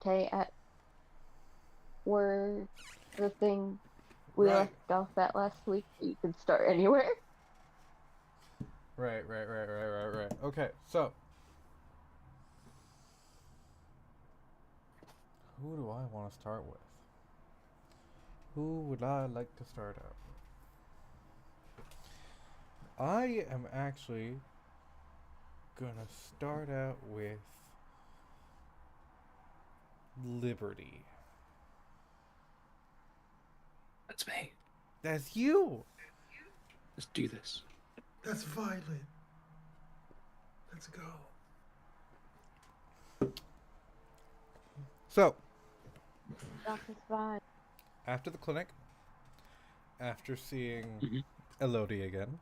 Okay, at where the thing we Right. left off at last week. You can start anywhere. Right. Okay, so who do I want to start with? Who would I like to start out with? I am actually gonna start out with Liberty. That's me. That's you! Let's do this. That's Violet. Let's go. So, Stuff is fine. after the clinic, after seeing Mhm. Elodie again,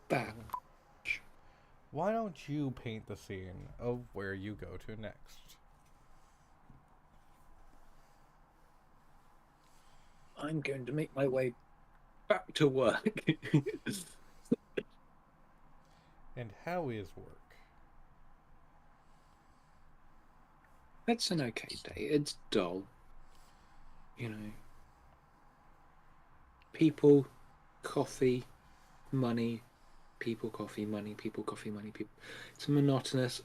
That. why don't you paint the scene of where you go to next? I'm going to make my way back to work. And how is work? It's an okay day. It's dull. You know, people, coffee, money, people, coffee, money, people, coffee, money, people. It's monotonous.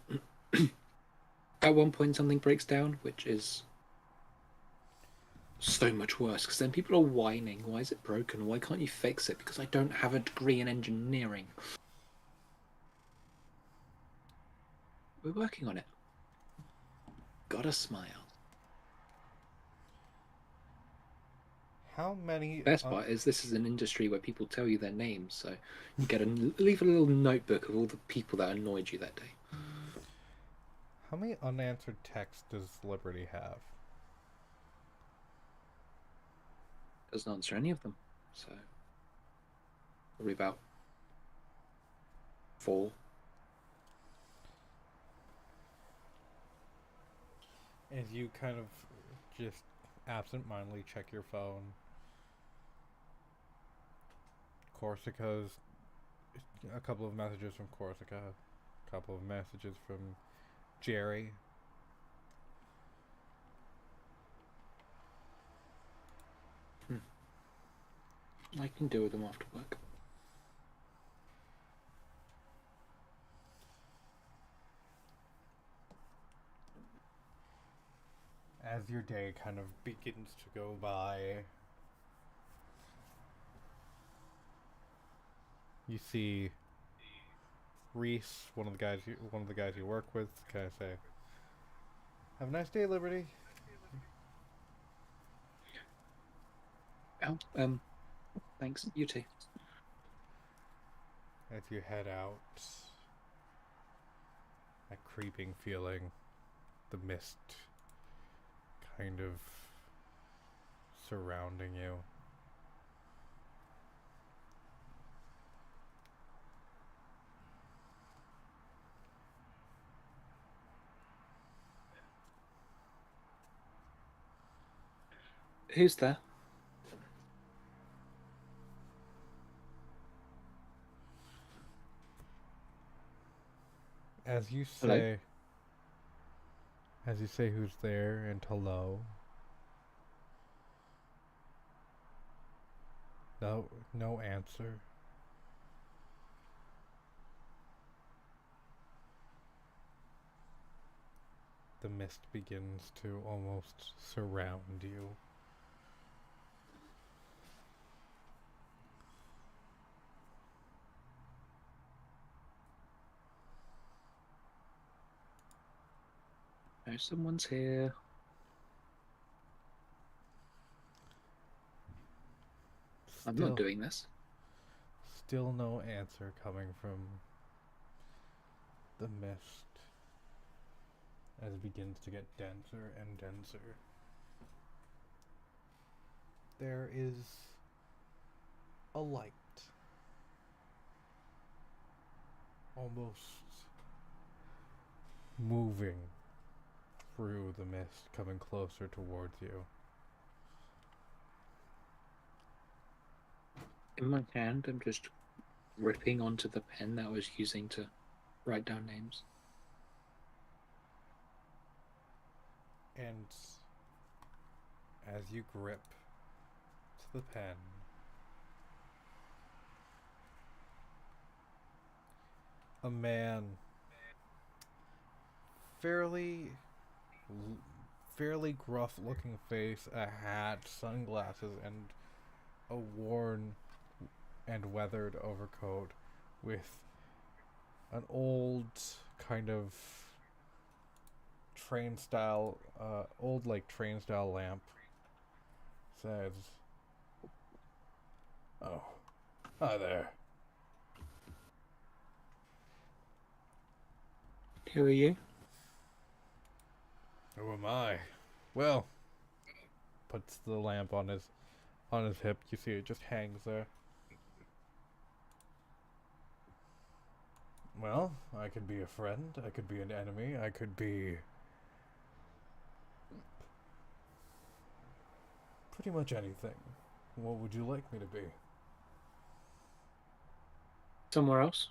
At one point, something breaks down, which is so much worse because then people are whining. Why is it broken? Why can't you fix it? Because I don't have a degree in engineering. We're working on it. Gotta smile. How many Best part is this is an industry where people tell you their names, so you get leave a little notebook of all the people that annoyed you that day. how many unanswered texts does Liberty have? Doesn't answer any of them, so probably about 4. As you kind of just absent-mindedly check your phone, Corsica's a couple of messages from Corsica, a couple of messages from Jerry. I can deal with them after work. As your day kind of begins to go by, you see Reese, one of the guys you work with, kind of say, "Have a nice day, Liberty." Oh, thanks. You too. As you head out, that creeping feeling, the mist kind of surrounding you. Who's there? As you Hello. say, as you say who's there and hello, no answer. The mist begins to almost surround you. No, someone's here. I'm not Still, doing this. still no answer coming from the mist as it begins to get denser and denser. There is a light, almost moving through the mist, coming closer towards you. In my hand, I'm just ripping onto the pen that I was using to write down names. And as you grip to the pen, a man, fairly fairly gruff looking face, a hat, sunglasses, and a worn and weathered overcoat with an old kind of train style lamp, says, "Oh, hi there. Who are you? Who am I?" Well, puts the lamp on his hip. You see it just hangs there. Well, I could be a friend, I could be an enemy, I could be pretty much anything. What would you like me to be? Somewhere else?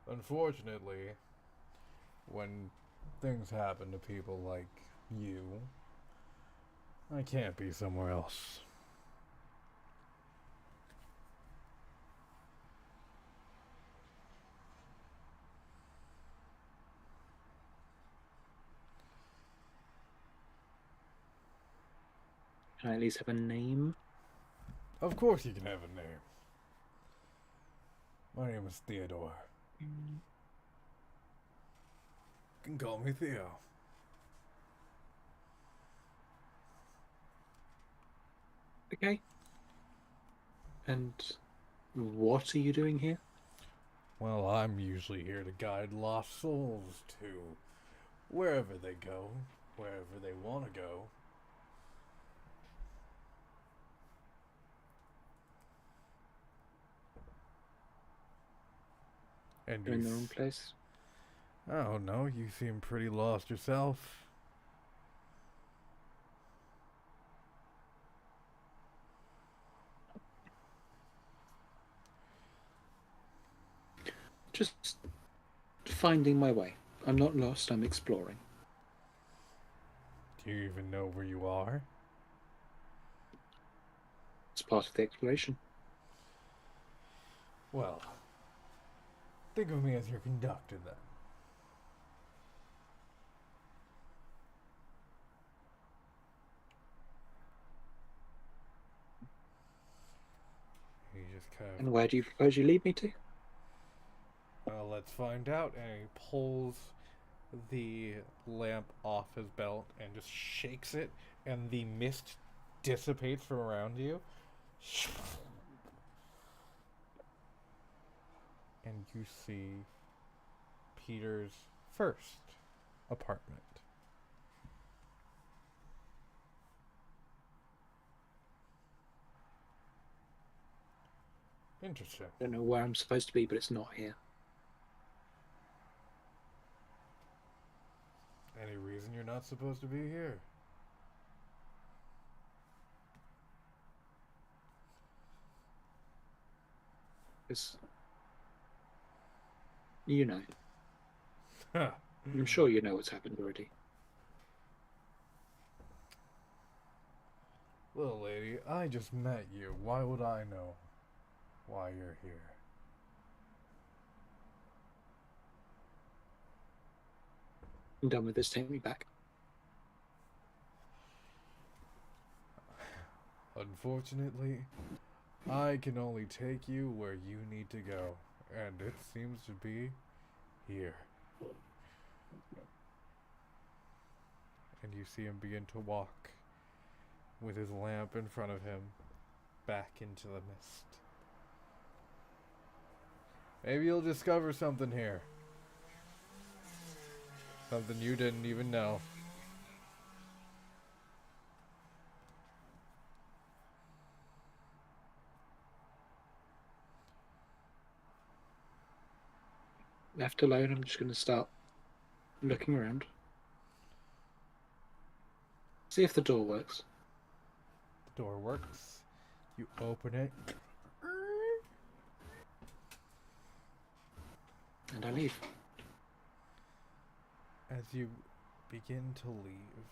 Unfortunately, when things happen to people like you, I can't be somewhere else. Can I at least have a name? Of course you can have a name. My name is Theodore. You can call me Theo. Okay. And what are you doing here? Well, I'm usually here to guide lost souls to wherever they go, wherever they want to go. And You're in the wrong place. Oh no, you seem pretty lost yourself. Just finding my way. I'm not lost, I'm exploring. Do you even know where you are? It's part of the exploration. Well, think of me as your conductor then. He just kind of, And where do you propose you lead me to? well, let's find out. And he pulls the lamp off his belt and just shakes it, and the mist dissipates from around you. And you see Peter's first apartment. Interesting. I don't know where I'm supposed to be, but it's not here. Any reason you're not supposed to be here? Because you know. Huh. I'm sure you know what's happened already. Little lady, I just met you. Why would I know why you're here? I'm done with this. Take me back. Unfortunately, I can only take you where you need to go, and it seems to be here. And you see him begin to walk with his lamp in front of him back into the mist. Maybe you'll discover something here. Something you didn't even know. Left alone, I'm just going to start looking around. See if the door works. The door works. You open it. And I leave. As you begin to leave,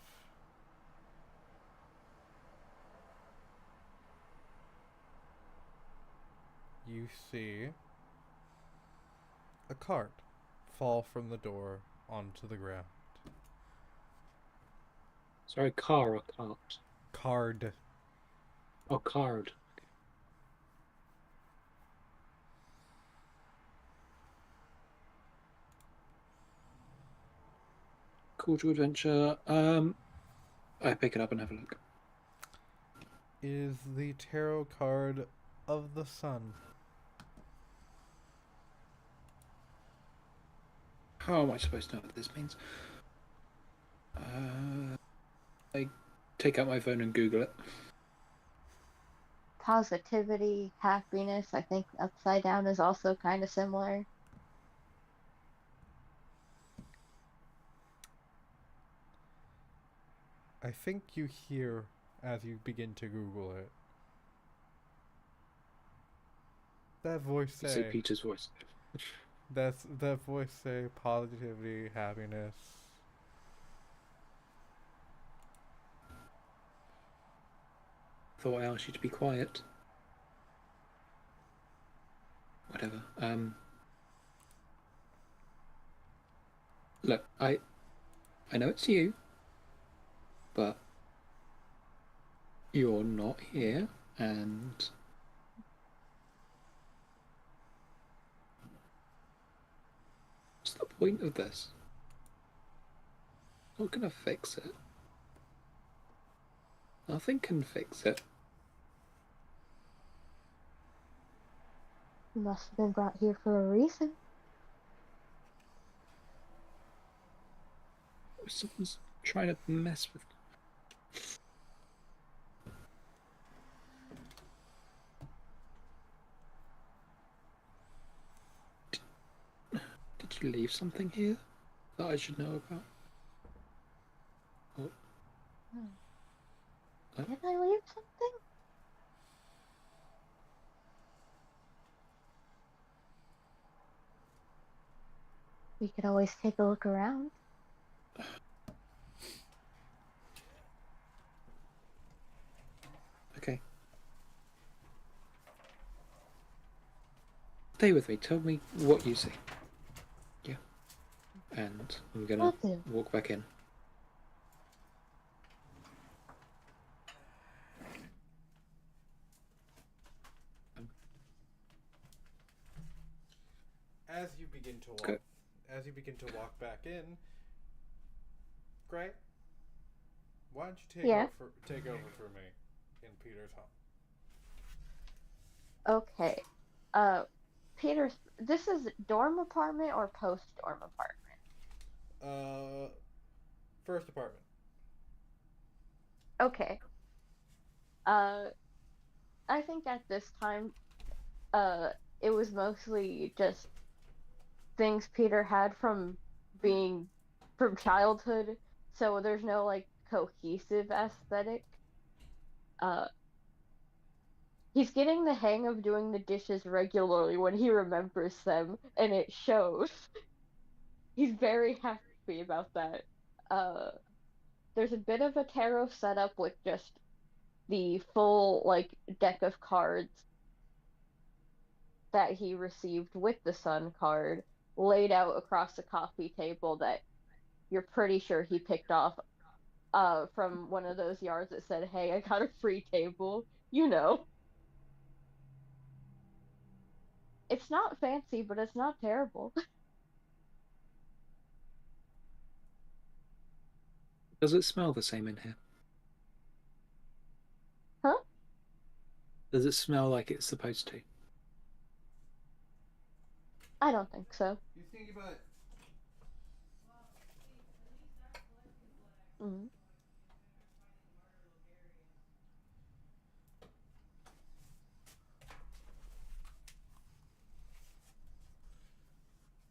you see a card fall from the door onto the ground. Sorry, car or cart? Card. Oh, card. Call to adventure. I pick it up and have a look. Is the tarot card of the sun. How am I supposed to know what this means? I take out my phone and Google it. Positivity, happiness. I think upside down is also kind of similar. I think you hear as you begin to Google it. That voice You say say, Peter's voice. that voice say positivity, happiness. Thought I asked you to be quiet. Whatever. Look, I know it's you, but you're not here, and what's the point of this? Not gonna fix it. Nothing can fix it. You must have been brought here for a reason. Someone's trying to mess with. Did you leave something here that I should know about? Oh. Did I leave something? We could always take a look around. Okay. Stay with me. Tell me what you see. Yeah. And I'm gonna Will do. walk back in. As you begin to walk, Good. as you begin to walk back in, Gray, why don't you take over for me in Peter's home? Okay. Peter's. This is dorm apartment or post dorm apartment? First apartment. Okay. I think at this time, it was mostly just things Peter had from childhood, so there's no like cohesive aesthetic. Uh, he's getting the hang of doing the dishes regularly when he remembers them, and it shows. He's very happy about that. Uh, there's a bit of a tarot setup with just the full like deck of cards that he received with the sun card laid out across the coffee table that you're pretty sure he picked off from one of those yards that said, "Hey, I got a free table." You know. It's not fancy, but it's not terrible. Does it smell the same in here? Huh? Does it smell like it's supposed to? I don't think so. You think about it. Mm.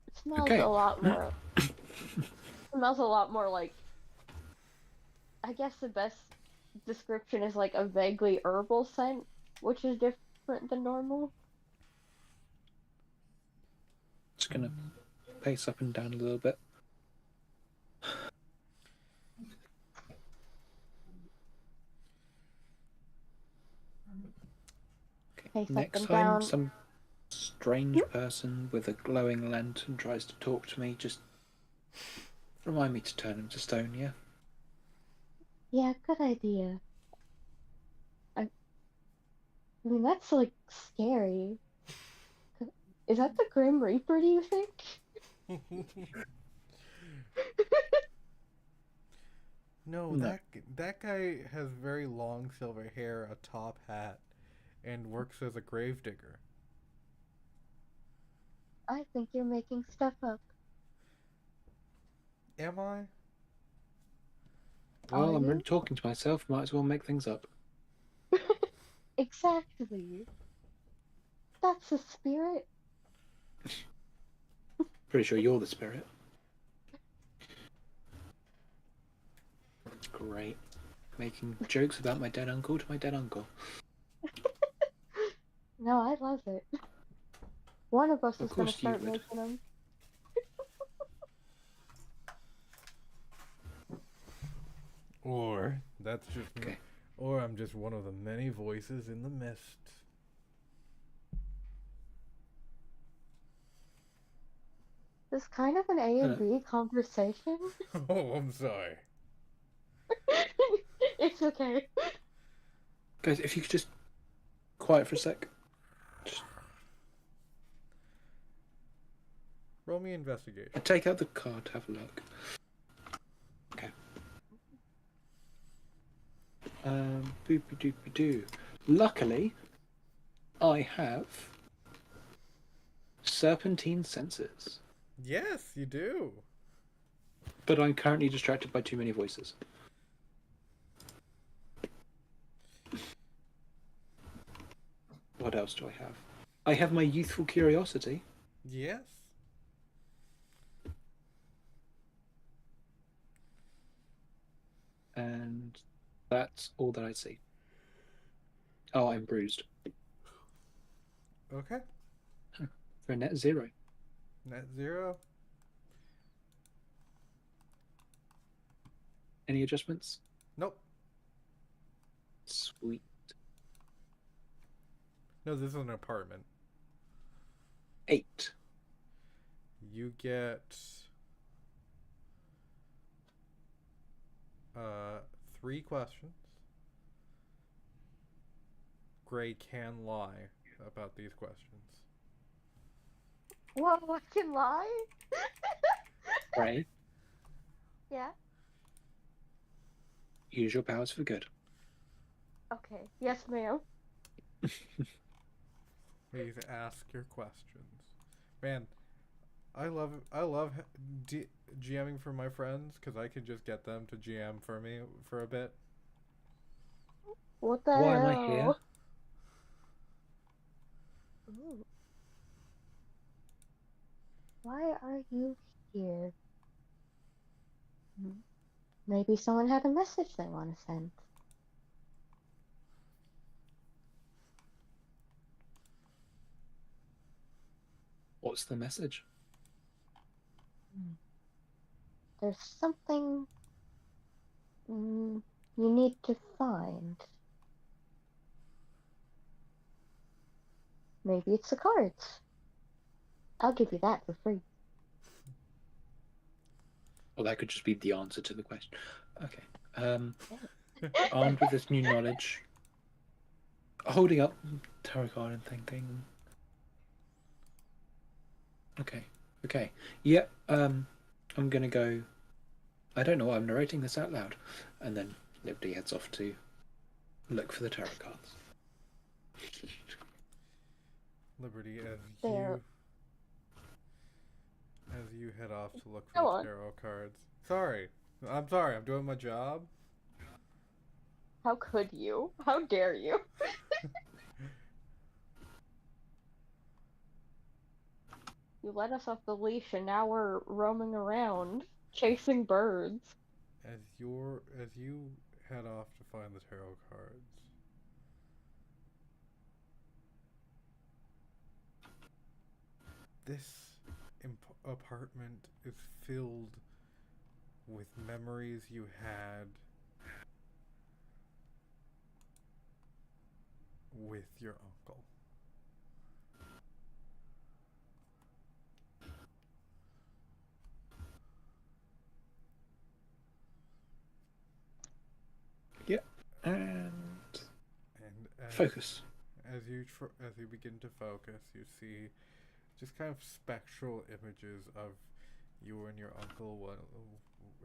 It smells Okay. a lot more. Smells a lot more like. I guess the best description is like a vaguely herbal scent, which is different than normal. Just gonna pace up and down a little bit. Face up Next and time down. some strange person with a glowing lantern tries to talk to me, just remind me to turn him to stone, yeah? Yeah, good idea. I mean, that's like scary. Is that the Grim Reaper, do you think? No, No. that guy has very long silver hair, a top hat, and works as a gravedigger. I think you're making stuff up. Am I? Are Well, I'm really you? talking to myself, might as well make things up. Exactly. That's the spirit. Pretty sure you're the spirit. Great. Making jokes about my dead uncle to my dead uncle. No, I love it. One of us Of is gonna course you start would. making them. Or that's just Okay. or I'm just one of the many voices in the mist. This kind of an A and Uh, B conversation. Oh, I'm sorry. It's okay. guys, if you could just quiet for a sec. Just Roll me investigation. take out the card, have a look. Okay. Boopy doopy doo. Luckily, I have serpentine senses, Yes, you do. but I'm currently distracted by too many voices. What else do I have? I have my youthful curiosity, Yes. and that's all that I see. Oh, I'm bruised Okay. for a net 0. Net 0. Any adjustments? Nope. Sweet. No, this is an apartment. 8. You get 3 questions. Gray can lie about these questions. Whoa, I can lie? Ray, Yeah. use your powers for good. Okay. Yes, ma'am. Please ask your questions. Man, I love GMing for my friends because I can just get them to GM for me for a bit. What the Why am I here? hell? Ooh. Why are you here? Maybe someone had a message they want to send. What's the message? There's something you need to find. Maybe it's the cards. I'll give you that for free. Or that could just be the answer to the question. Okay. Armed with this new knowledge, holding up tarot card and thinking. Okay. Okay. Yep. I'm gonna go. I don't know why I'm narrating this out loud, and then Liberty heads off to look for the tarot cards. Liberty, as There. you head off to look Go for the on. tarot cards. Sorry. I'm doing my job. How could you? How dare you? You let us off the leash and now we're roaming around, chasing birds. As you head off to find the tarot cards, this apartment is filled with memories you had with your uncle. Yep. And And focus. as you begin to focus, you see just kind of spectral images of you and your uncle.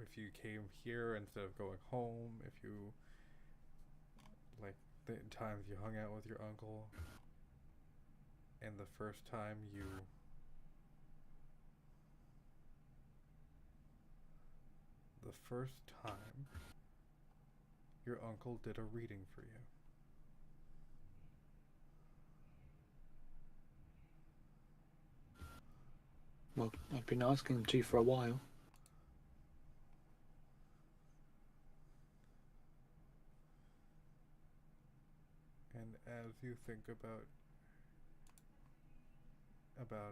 If you came here instead of going home, if you like the times you hung out with your uncle, and the first time your uncle did a reading for you. Well, I've been asking him to for a while. And as you think about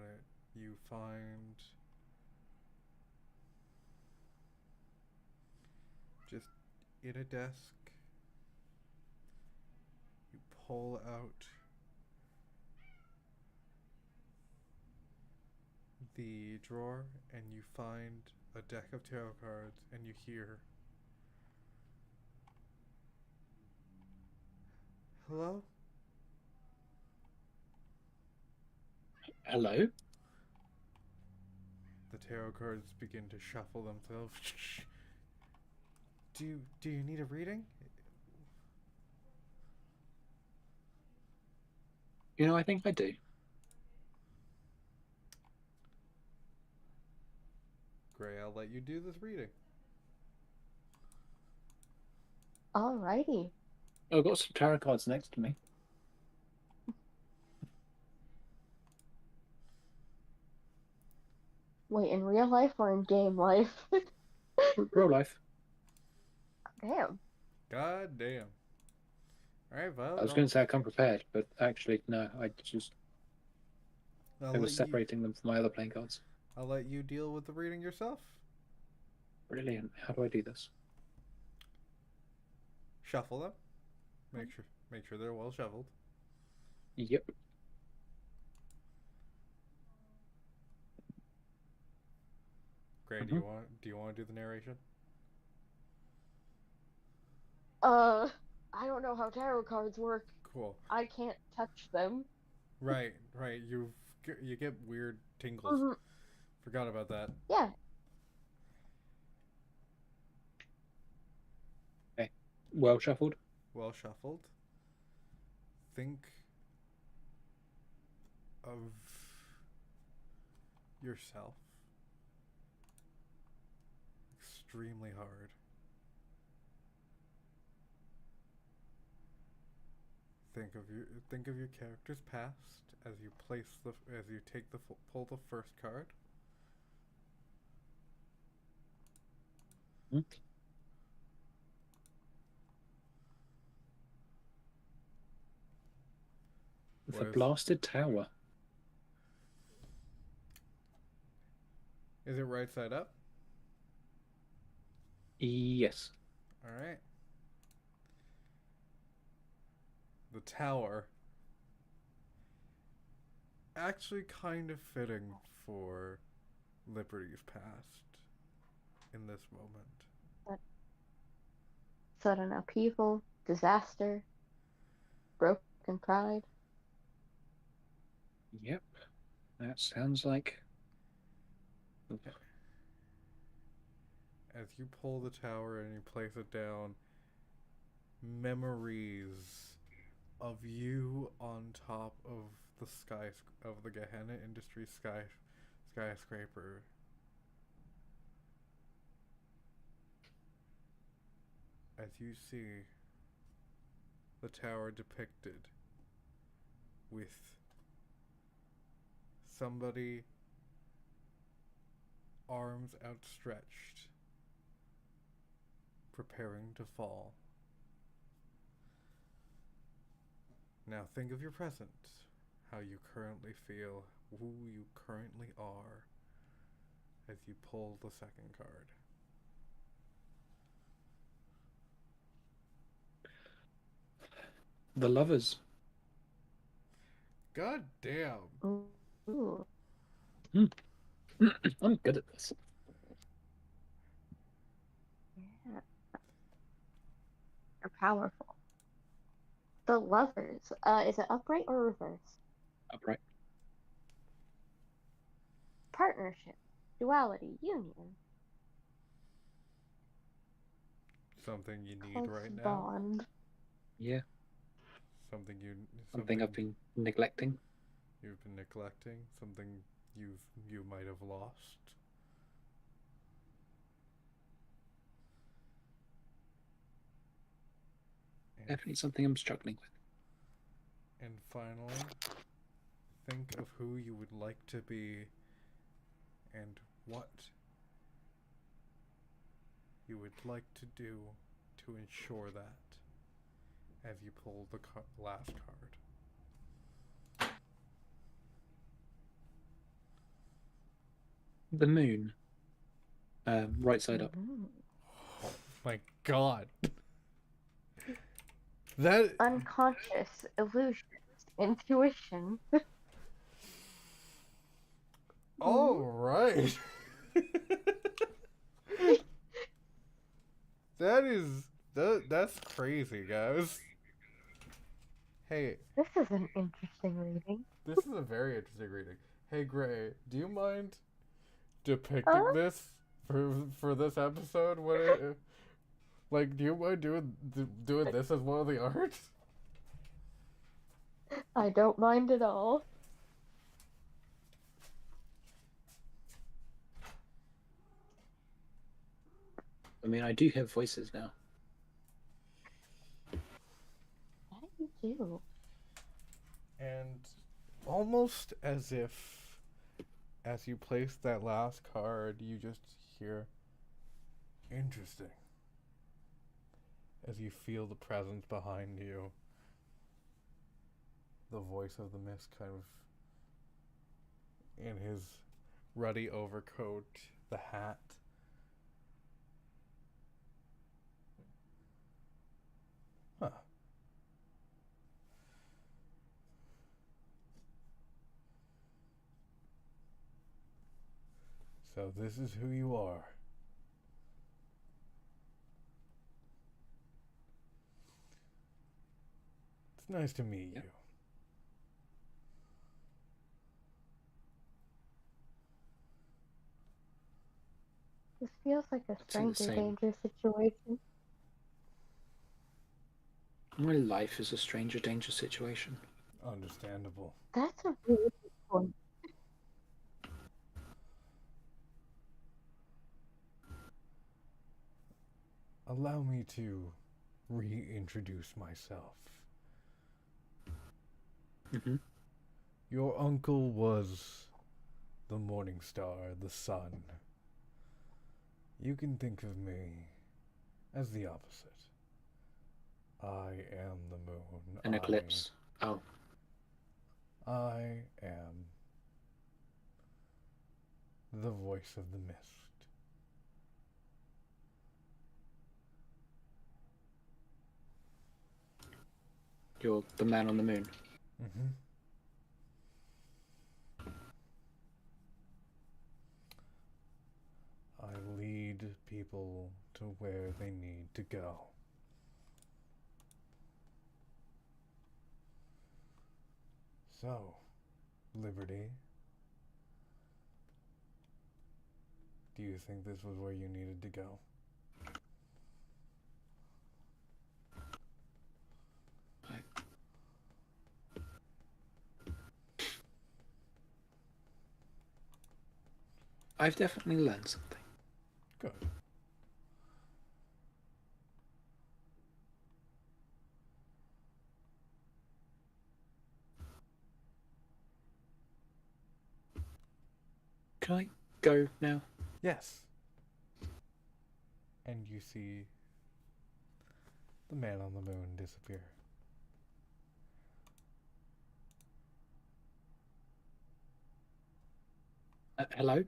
it, you find just in a desk, you pull out the drawer and you find a deck of tarot cards and you hear, "Hello?" Hello? The tarot cards begin to shuffle themselves. Do you need a reading? You know, I think I do. Gray, I'll let you do this reading. Alrighty. I've got some tarot cards next to me. Wait, in real life or in game life? Real life. Damn. God damn. Alright, well, I was going to say I come prepared, but actually, no. I was separating them from my other playing cards. I'll let you deal with the reading yourself. Brilliant. How do I do this? Shuffle them. Make sure they're well shuffled. Yep. Gray, Mhm. do you want to do the narration? I don't know how tarot cards work. Cool. I can't touch them. Right. You get weird tingles. Mhm. Forgot about that. Yeah. Okay. Well shuffled. Well shuffled. Think of yourself extremely hard. Think of your character's past as you pull the first card. Hmm. The blasted tower. Is it right side up? Yes. All right. The tower. Actually, kind of fitting for Liberty's past in this moment. Sudden upheaval, disaster, broken pride. Yep. That sounds like. As you pull the tower and you place it down, memories of you on top of the Gehenna Industries skyscraper. As you see the tower depicted with somebody arms outstretched, preparing to fall. Now think of your present, how you currently feel, who you currently are, as you pull the second card. The lovers. God damn. Ooh. I'm good at this. Yeah. Our powerful. The lovers. Is it upright or reverse? Upright. Partnership. Duality. Union. Something you need Close right now. bond. Yeah. Something Something I've been neglecting. you've been neglecting. Something you might have lost. And, Definitely something I'm struggling with. and finally, think of who you would like to be and what you would like to do to ensure that as you pull the last card. The moon. Right side up. Oh my god. That Unconscious. Illusions. Intuition. all right. That's crazy, guys. Hey, This is an interesting reading. this is a very interesting reading. Hey Gray, do you mind depicting this for this episode? Like, do you mind doing this as one of the arts? I don't mind at all. I mean, I do have voices now. What do you do? And almost as if, as you place that last card, you just hear, interesting. As you feel the presence behind you, the voice of the mist kind of in his ruddy overcoat, the hat. Huh. So this is who you are. It's nice to meet you. This feels like a I'd say the stranger same. danger situation. My life is a stranger danger situation. Understandable. That's a really good point. Allow me to reintroduce myself. Mm-hmm. Your uncle was the morning star, the sun. You can think of me as the opposite. I am the moon. An eclipse. Oh. I am the voice of the mist. You're the man on the moon. Mm-hmm. I lead people to where they need to go. So, Liberty, do you think this was where you needed to go? I've definitely learned something. Good. Can I go now? Yes. And you see the man on the moon disappear. Hello?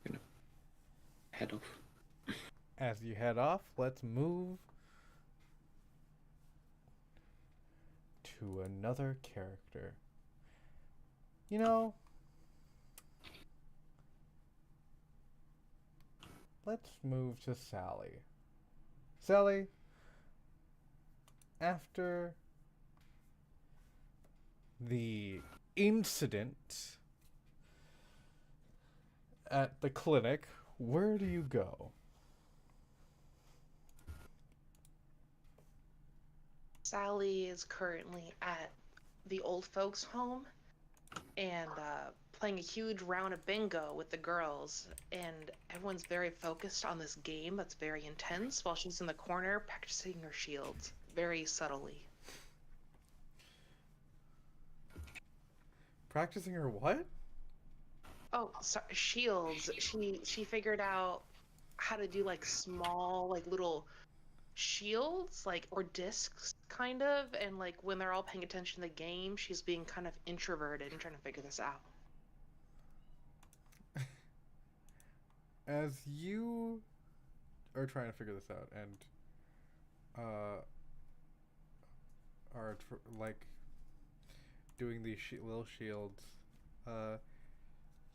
Gonna head off. As you head off, let's move to another character. You know, let's move to Sally. Sally, after the incident at the clinic, where do you go? Sally is currently at the old folks' home and playing a huge round of bingo with the girls. And everyone's very focused on this game that's very intense while she's in the corner practicing her shields very subtly. Practicing her what? Oh, sorry, shields. She figured out how to do like small, like little shields, like or discs, kind of. And like when they're all paying attention to the game, she's being kind of introverted and trying to figure this out. As you are trying to figure this out and are like doing these little shields,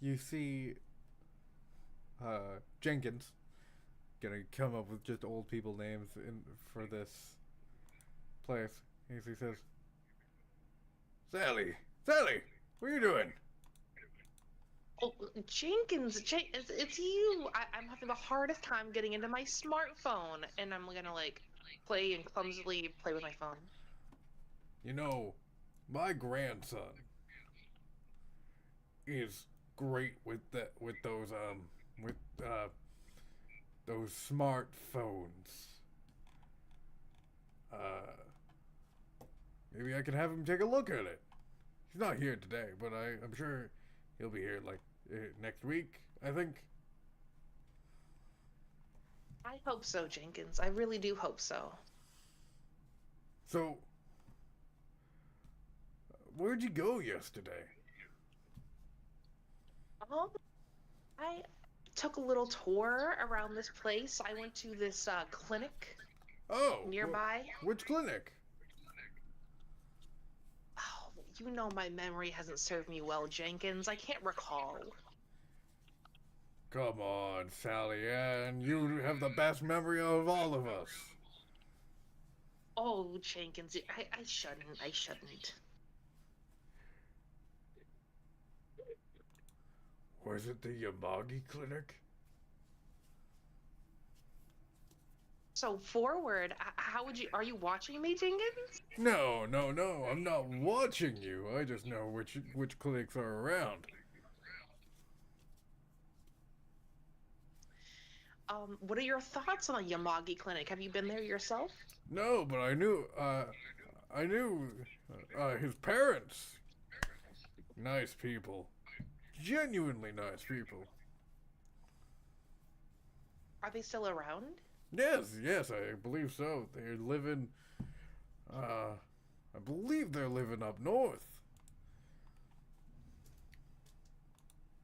you see Jenkins gonna come up with just old people names for this place. He says, Sally, Sally, what are you doing? Oh, Jenkins, it's you. I'm having the hardest time getting into my smartphone, and I'm gonna like play and clumsily play with my phone. You know, my grandson is great with with those smartphones. Uh, maybe I can have him take a look at it. He's not here today, but I'm sure he'll be here like next week, I think. I hope so, Jenkins. I really do hope so. So, where'd you go yesterday? Um, I took a little tour around this place. I went to this clinic Oh, nearby. which clinic? Oh, you know my memory hasn't served me well, Jenkins. I can't recall. Come on, Sally Ann. You have the best memory of all of us. Oh, Jenkins, I shouldn't. I shouldn't. Was it the Yamagi clinic? So forward, how would you? Are you watching me, Jenkins? No, no, no. I'm not watching you. I just know which clinics are around. What are your thoughts on the Yamagi Clinic? Have you been there yourself? No, but I knew his parents. Nice people. Genuinely nice people. Are they still around? Yes, yes, I believe so. They're living, I believe they're living up north.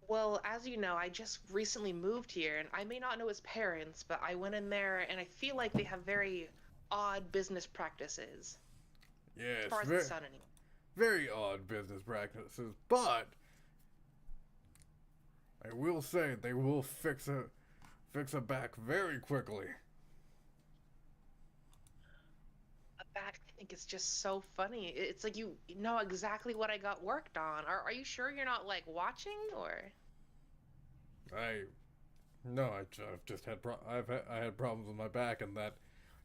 Well, as you know, I just recently moved here, and I may not know his parents, but I went in there, and I feel like they have very odd business practices. As Yes, far as the son, anyway. very odd business practices, but I will say they will fix it back very quickly. Back, I think it's just so funny. It's like you know exactly what I got worked on. Are you sure you're not like watching or? I've just had I had problems with my back, and that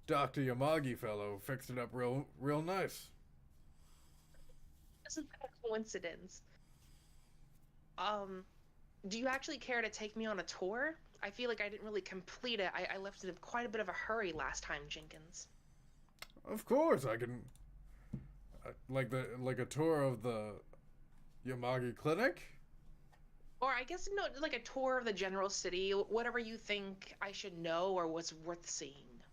Dr. Yamagi fellow fixed it up real nice. Isn't that a coincidence? Um, do you actually care to take me on a tour? I feel like I didn't really complete it. I left in quite a bit of a hurry last time, Jenkins. Of course, I can. Like a tour of the Yamagi clinic. Or I guess no, like a tour of the general city, whatever you think I should know or what's worth seeing.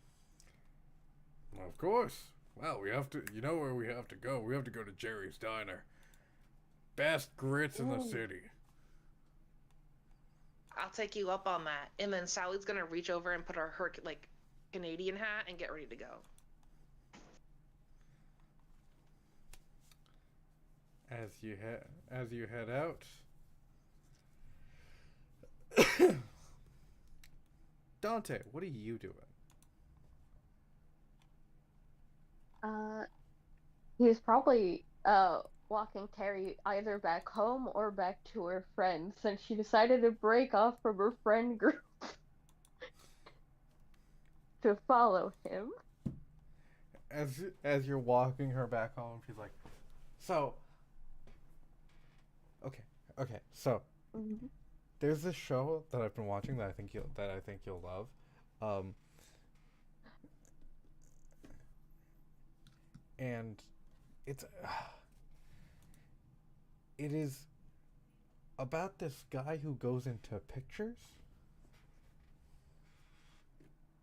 Of course. Well, we have to. You know where we have to go? We have to go to Jerry's Diner. Best grits in the Ooh. city. I'll take you up on that. And then Sally's gonna reach over and put her like Canadian hat and get ready to go. As you head out, Dante, what are you doing? Uh, he's probably walking Terry either back home or back to her friends since she decided to break off from her friend group to follow him. As you're walking her back home, she's like, "So, okay, okay. So, Mhm. there's this show that I've been watching that I think you'll love. Um, and it's it is about this guy who goes into pictures.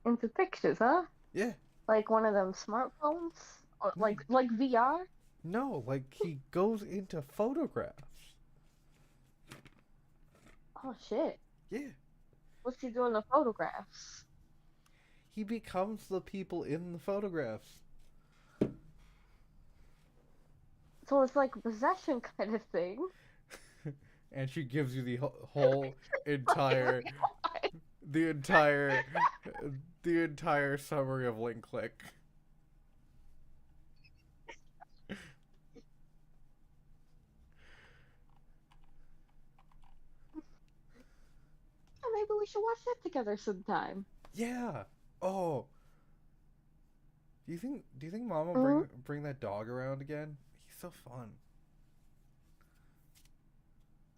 Into pictures, huh? Yeah, Like one of them smartphones? Or no, like VR? no, like he goes into photographs. Oh shit. Yeah, What's he doing the photographs? he becomes the people in the photographs. So it's like a possession kind of thing. And she gives you the whole Oh my entire god. the entire the entire summary of Link Click. Maybe we should watch that together sometime. Yeah. Oh, do you think Mom will Hmm. bring that dog around again? He's so fun.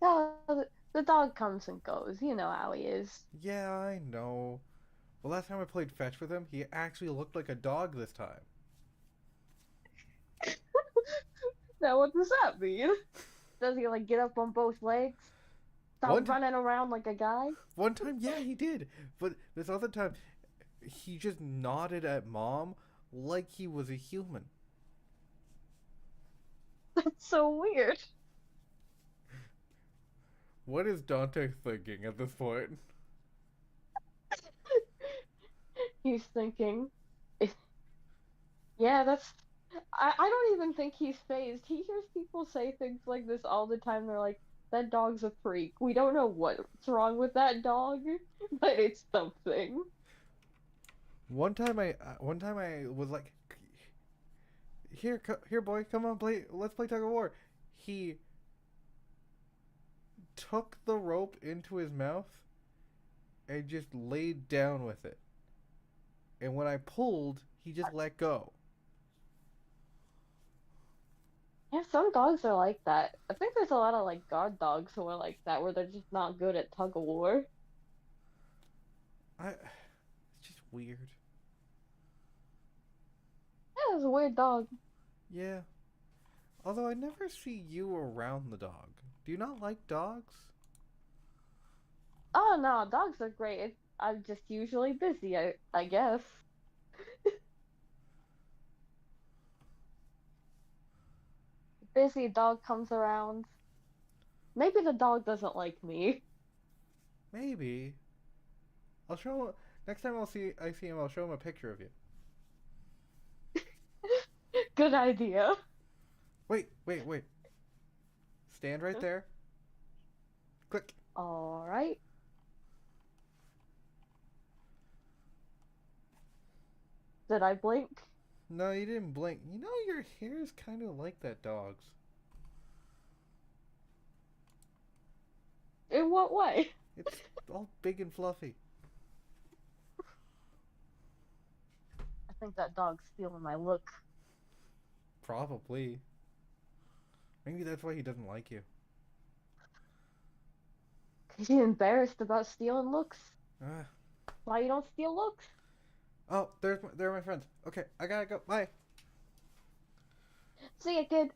Yeah, the dog comes and goes. You know how he is. Yeah, I know. The last time I played fetch with him, he actually looked like a dog this time. Now what does that mean? Does he like get up on both legs? Stop One t- running around like a guy? one time, yeah, he did. But this other time, he just nodded at Mom like he was a human. That's so weird. What is Dante thinking at this point? He's thinking, "If- yeah, that's. I don't even think he's phased. He hears people say things like this all the time. They're like, that dog's a freak. We don't know what's wrong with that dog, but it's something. One time I was like, here, boy, come on, let's play tug of war. He took the rope into his mouth and just laid down with it. And when I pulled, he just let go. Yeah, some dogs are like that. I think there's a lot of like guard dogs who are like that, where they're just not good at tug of war. It's just weird. Yeah, it's a weird dog. Yeah. Although I never see you around the dog. Do you not like dogs? Oh no, dogs are great. I'm just usually busy, I guess. Busy dog comes around. Maybe the dog doesn't like me. Maybe. I'll show him. Next time I see him, I'll show him a picture of you. Good idea. Wait. Stand right there. Click. All right. Did I blink? No, you didn't blink. You know your hair is kind of like that dog's. In what way? It's all big and fluffy. I think that dog's stealing my look. Probably. Maybe that's why he doesn't like you. Is he embarrassed about stealing looks? Ah. Why you don't steal looks? Oh, there are my friends. Okay, I gotta go. Bye. See ya, kid.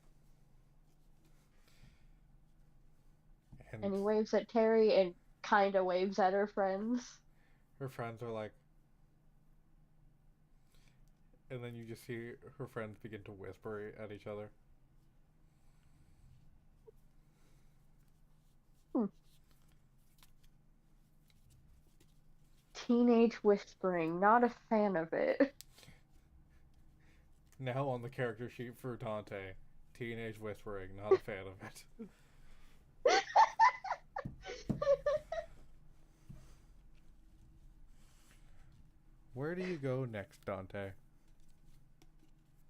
And And he waves at Terry and kinda waves at her friends. her friends are like, and then you just see her friends begin to whisper at each other. Hmm. Teenage whispering. Not a fan of it. Now on the character sheet for Dante, teenage whispering, not a fan of it. go next, Dante?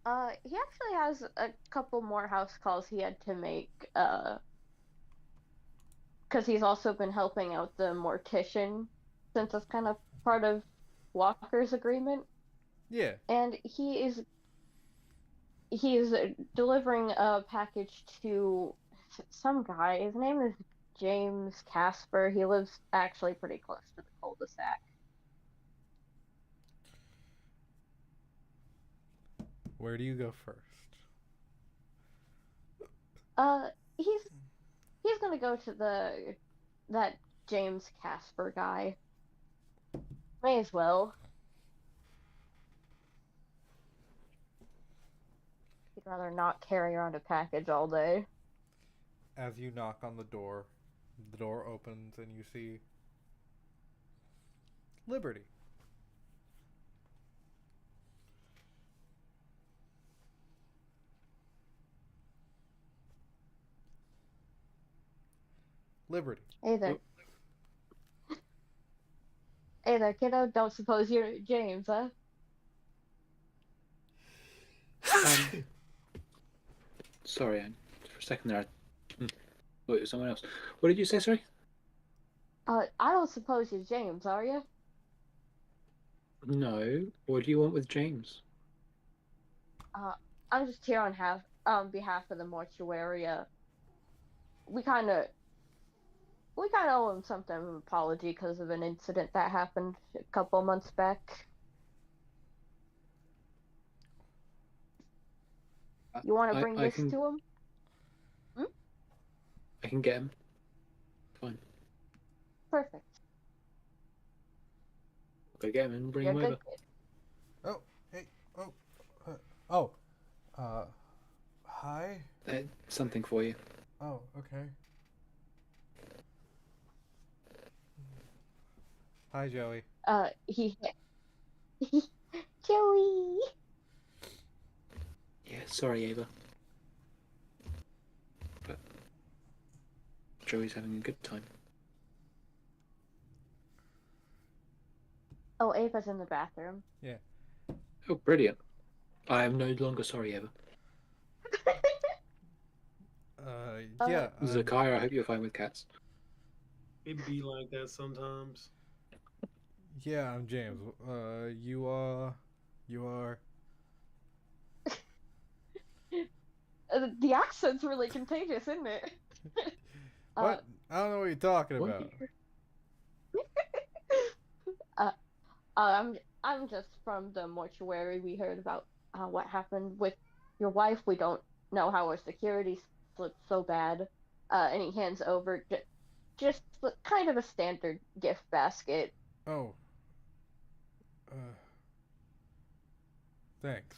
He actually has a couple more house calls he had to make, because he's also been helping out the mortician since it's kind of part of Walker's agreement, Yeah. and he is delivering a package to some guy. His name is James Casper. He lives actually pretty close to the cul-de-sac. Where do you go first? Uh, he's he's gonna go to that James Casper guy. May as well. He'd rather not carry around a package all day. As you knock on the door opens and you see Liberty. Liberty. Hey there. Hey there, kiddo. Don't suppose you're James, huh? Sorry, for a second there, thought it was someone else. What did you say, sorry? I don't suppose you're James, are you? No. What do you want with James? I'm just here on behalf of the mortuary. We kind of owe him something of an apology because of an incident that happened a couple months back. You want to bring I this can to him? I can get him. Fine. Perfect. Go get him and bring You're him a good over. kid. Oh, hey, oh, hi. Something for you. Oh, okay. Hi, Joey. He Joey. Yeah, sorry, Ava. But Joey's having a good time. Oh, Ava's in the bathroom. Yeah. Oh, brilliant. I am no longer sorry, Ava. Yeah. Zakaya, I hope you're fine with cats. It be like that sometimes. Yeah, I'm James. You are. The accent's really contagious, isn't it? What? I don't know what you're talking What? about. uh, I'm just from the mortuary. We heard about what happened with your wife. We don't know how our security slipped so bad. And he hands over just kind of a standard gift basket. Oh. Uh. Thanks.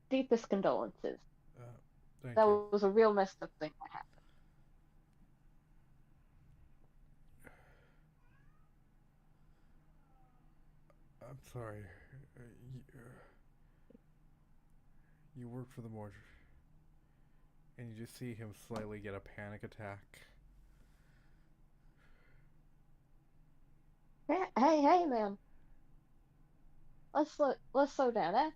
Deepest condolences. Thank That you. was a real messed up thing that happened. I'm sorry. You work for the mortuary. And you just see him slightly get a panic attack. Hey, man. Let's slow down, eh?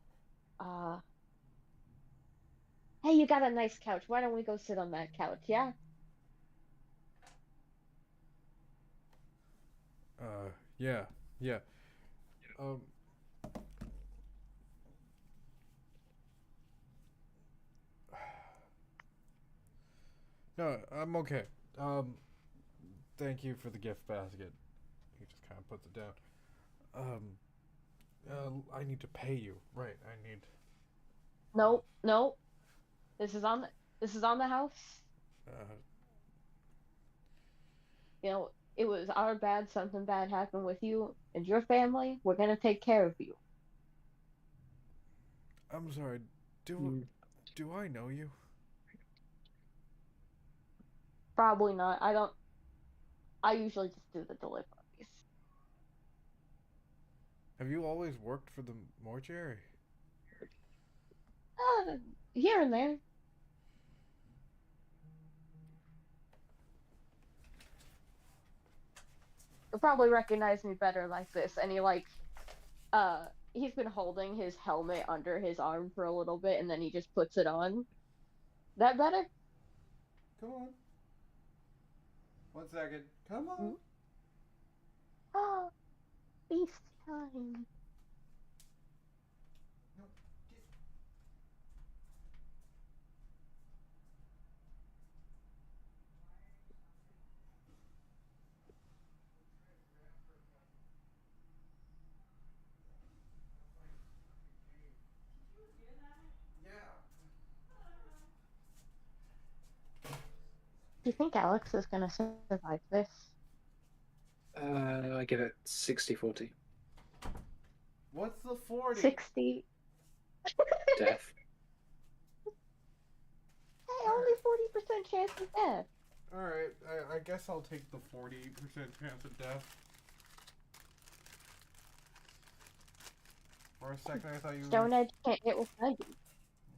Hey, you got a nice couch. Why don't we go sit on that couch, yeah? Yeah. Yeah. Um. No, I'm okay. Thank you for the gift basket. He just kind of puts it down. I need to pay you. Right, I need. No, no. This is on the house. Uh, You know, it was our bad, something bad happened with you and your family. We're gonna take care of you. I'm sorry. Do Mm, do I know you? Probably not. I usually just do the deliveries. Have you always worked for the mortuary? Uh, Here and there. You'll probably recognize me better like this. And he like he's been holding his helmet under his arm for a little bit, and then he just puts it on. That better? Come on. 1 second. Come on. Oh, feast time. No, just... Yeah. Do you think Alex is gonna survive this? I give it 60-40. What's the 40? 60. Death. Hey, only 40% chance of death. Alright, I guess I'll take the 40% chance of death. For a second, I thought you Stone were... Edge can't hit with 90.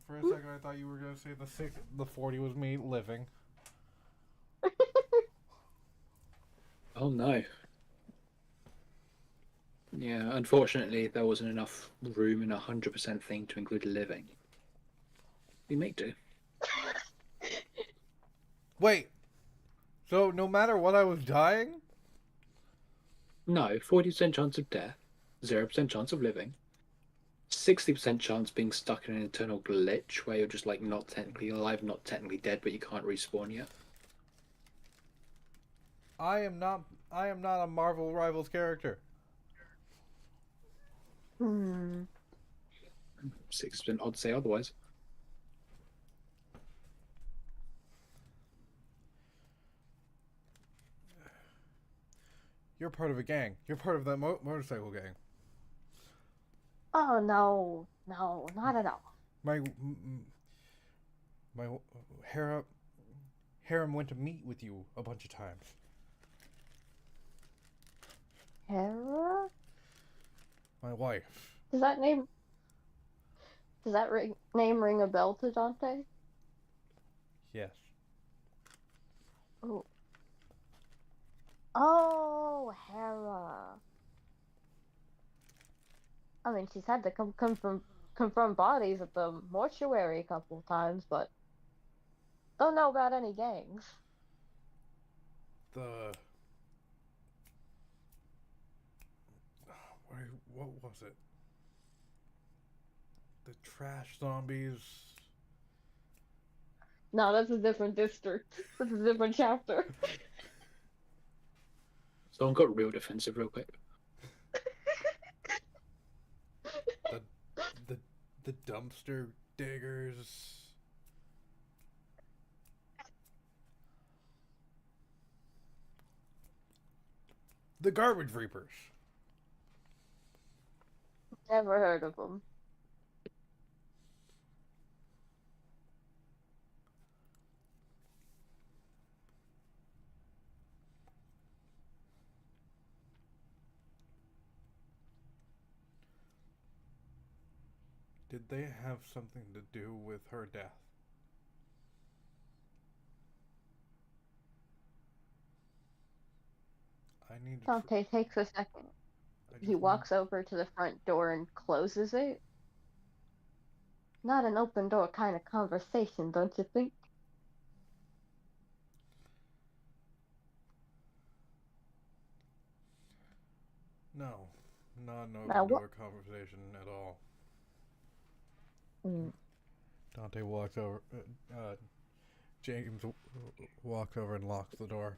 For a second, I thought you were gonna say the 40 was me living. Oh no. Yeah, unfortunately, there wasn't enough room in a 100% thing to include living. We make do. Wait! So, no matter what I was dying? No, 40% chance of death, 0% chance of living, 60% chance being stuck in an internal glitch where you're just like not technically alive, not technically dead, but you can't respawn yet. I am not a Marvel Rivals character. Hmm. 6% odd say otherwise. You're part of a gang. You're part of that motorcycle gang. Oh no, no, not at all. My Harem went to meet with you a bunch of times. Hera? My wife. Does that name name ring a bell to Dante? Yes. Oh. Oh, Hera. I mean, she's had to confront bodies at the mortuary a couple times, but don't know about any gangs. The what was it? The trash zombies. No, that's a different district. That's a different chapter. Someone got real defensive real quick. The the the dumpster diggers. The garbage reapers. Never heard of them. Did they have something to do with her death? I need to. Dante takes a second. He walks over to the front door and closes it. Not an open door kind of conversation, don't you think? No, not an Now open what? door conversation at all. Mm. Dante walks over. James walks over and locks the door.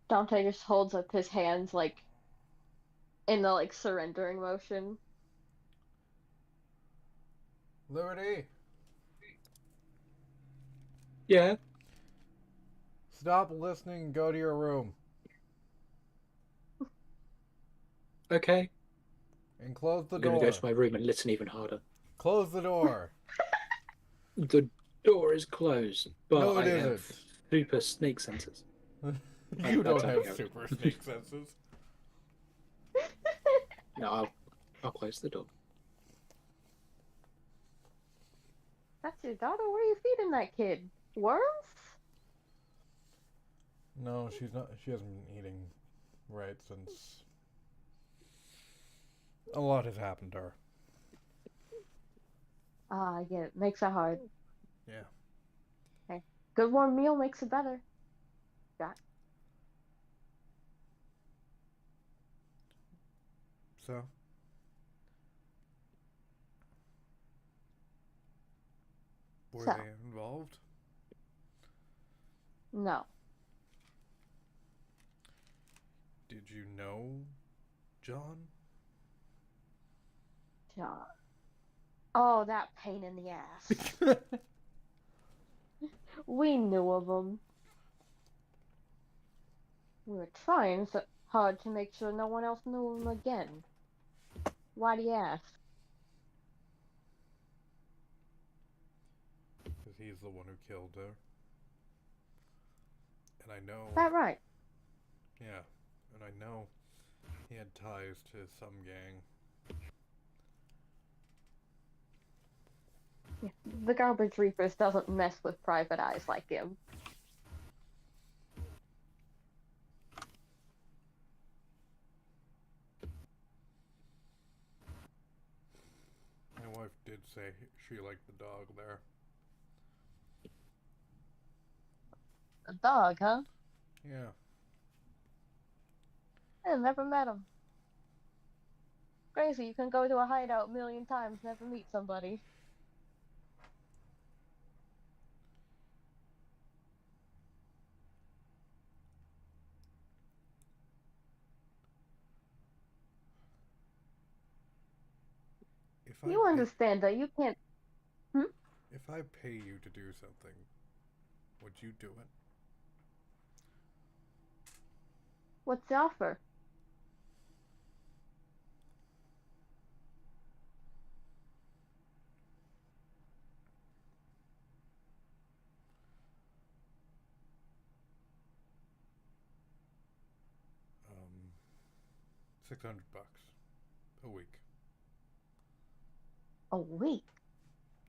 Dante just holds up his hands like in the like surrendering motion. Liberty, Yeah, stop listening and go to your room. okay. And close the I'm door. gonna go to my room and listen even harder. Close the door. The door is closed, but No, it I have isn't. super snake senses. You don't That's have okay. super snake senses. No, I'll close the door. That's your daughter? Where are you feeding that kid? Worms? No, she's not. She hasn't been eating right? Since a lot has happened to her. Ah, I get it. Makes it hard. Yeah. Okay. Good warm meal makes it better. Got So, were so they involved? no. Did you know John? John. Oh, that pain in the ass. We knew of him. We were trying so hard to make sure no one else knew him again. Why do you ask? Because he's the one who killed her. And I know, That right. yeah, and I know he had ties to some gang. Yeah. The Garbage Reapers doesn't mess with private eyes like him. My wife did say she liked the dog there. A dog, huh? Yeah. I never met him. Crazy, you can go to a hideout a million times, never meet somebody. If I You pay, understand that you can't. Hmm? if I pay you to do something, would you do it? What's the offer? 600 bucks a week. A week.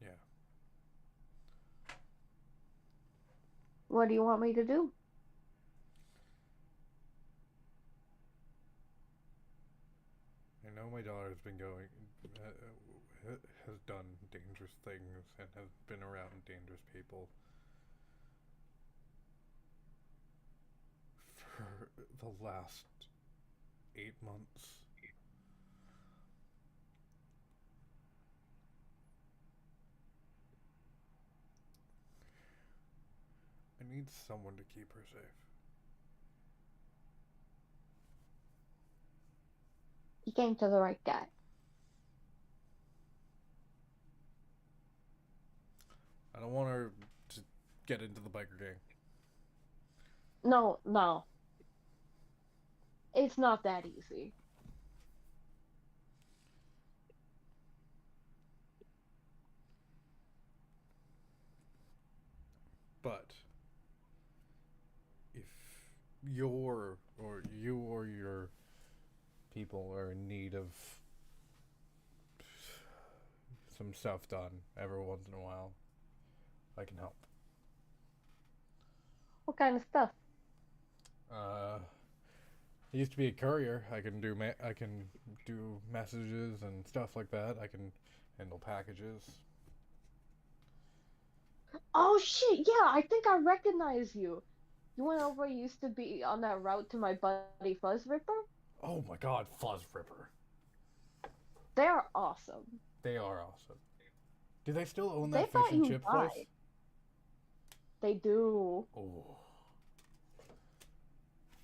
Yeah. What do you want me to do? I know my daughter's been going, has done dangerous things and has been around dangerous people for the last 8 months. I need someone to keep her safe. You came to the right guy. I don't want her to get into the biker gang. No, no. It's not that easy. But if you or your people are in need of some stuff done every once in a while, I can help. What kind of stuff? I used to be a courier. I can do messages and stuff like that. I can handle packages. Oh shit, yeah, I think I recognize you. You went over used to be on that route to my buddy Fuzz Ripper? Oh my god, Fuzz Ripper. They're awesome. They are awesome. Do they still own They that fish thought and you chips place? died. They do. Oh.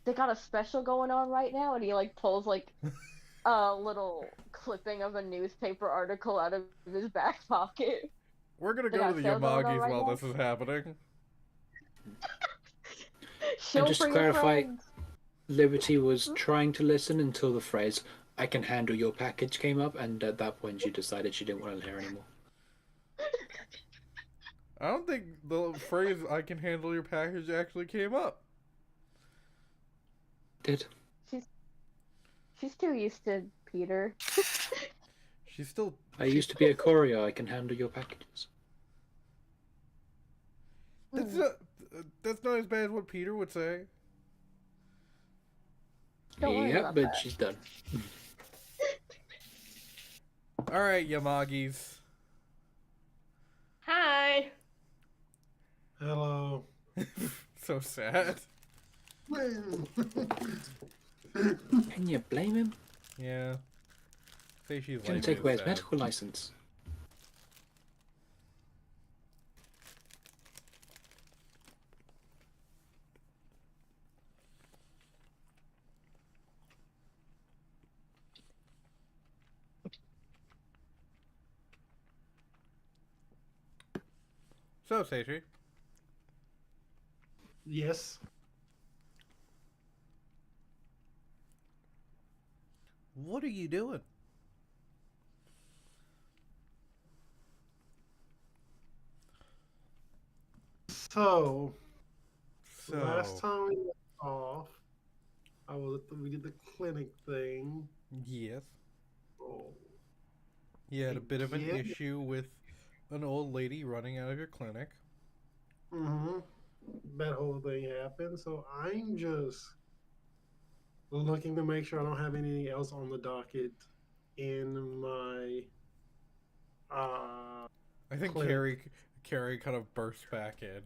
They got a special going on right now, and he like pulls like a little clipping of a newspaper article out of his back pocket. We're gonna They go to got the sale going on Yamagis right while now. this is happening. Show just for to your clarify, friends. Liberty was Hmm? trying to listen until the phrase, I can handle your package came up, and at that point she decided she didn't want to hear anymore. I don't think the phrase "I can handle your package" actually came up. Did. She's she's too used to Peter. She's still. I used to be a courier, I can handle your packages. That's Hmm. not. That's not as bad as what Peter would say. Don't worry Yeah, about but that. she's done. All right, Yamagis. Hi. Hello. So sad. Can you blame him? Yeah. Say she's Gonna like take away his sad. medical license. So, Seishi, Yes. what are you doing? So So, last time we left off, we did the clinic thing. yes, Oh, you had a bit of an yeah. issue with an old lady running out of your clinic. Mm-hmm. That whole thing happened. So I'm just looking to make sure I don't have anything else on the docket in my I think clinic. Carrie kind of burst back in.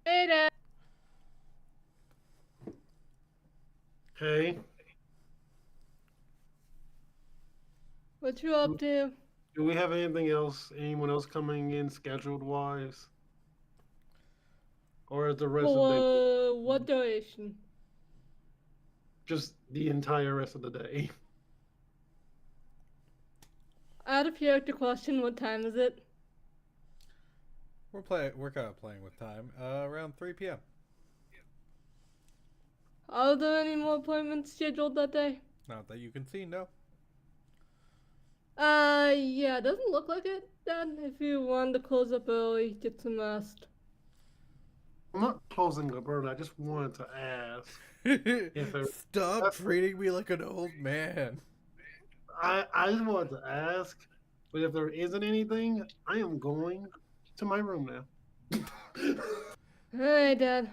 Hey, Dad. Hey, What you up to? do we have anything else? Anyone else coming in scheduled wise, or is the rest of the day What duration? just the entire rest of the day? Out of character question, what time is it? We're kind of playing with time. Around 3 p.m. Are there any more appointments scheduled that day? Not that you can see, no. Yeah, doesn't look like it, Dad. If you wanted to close up early, get some rest. I'm not closing up early. I just wanted to ask if there. Stop treating me like an old man. I just wanted to ask, but if there isn't anything, I am going to my room now. Alright, Dad.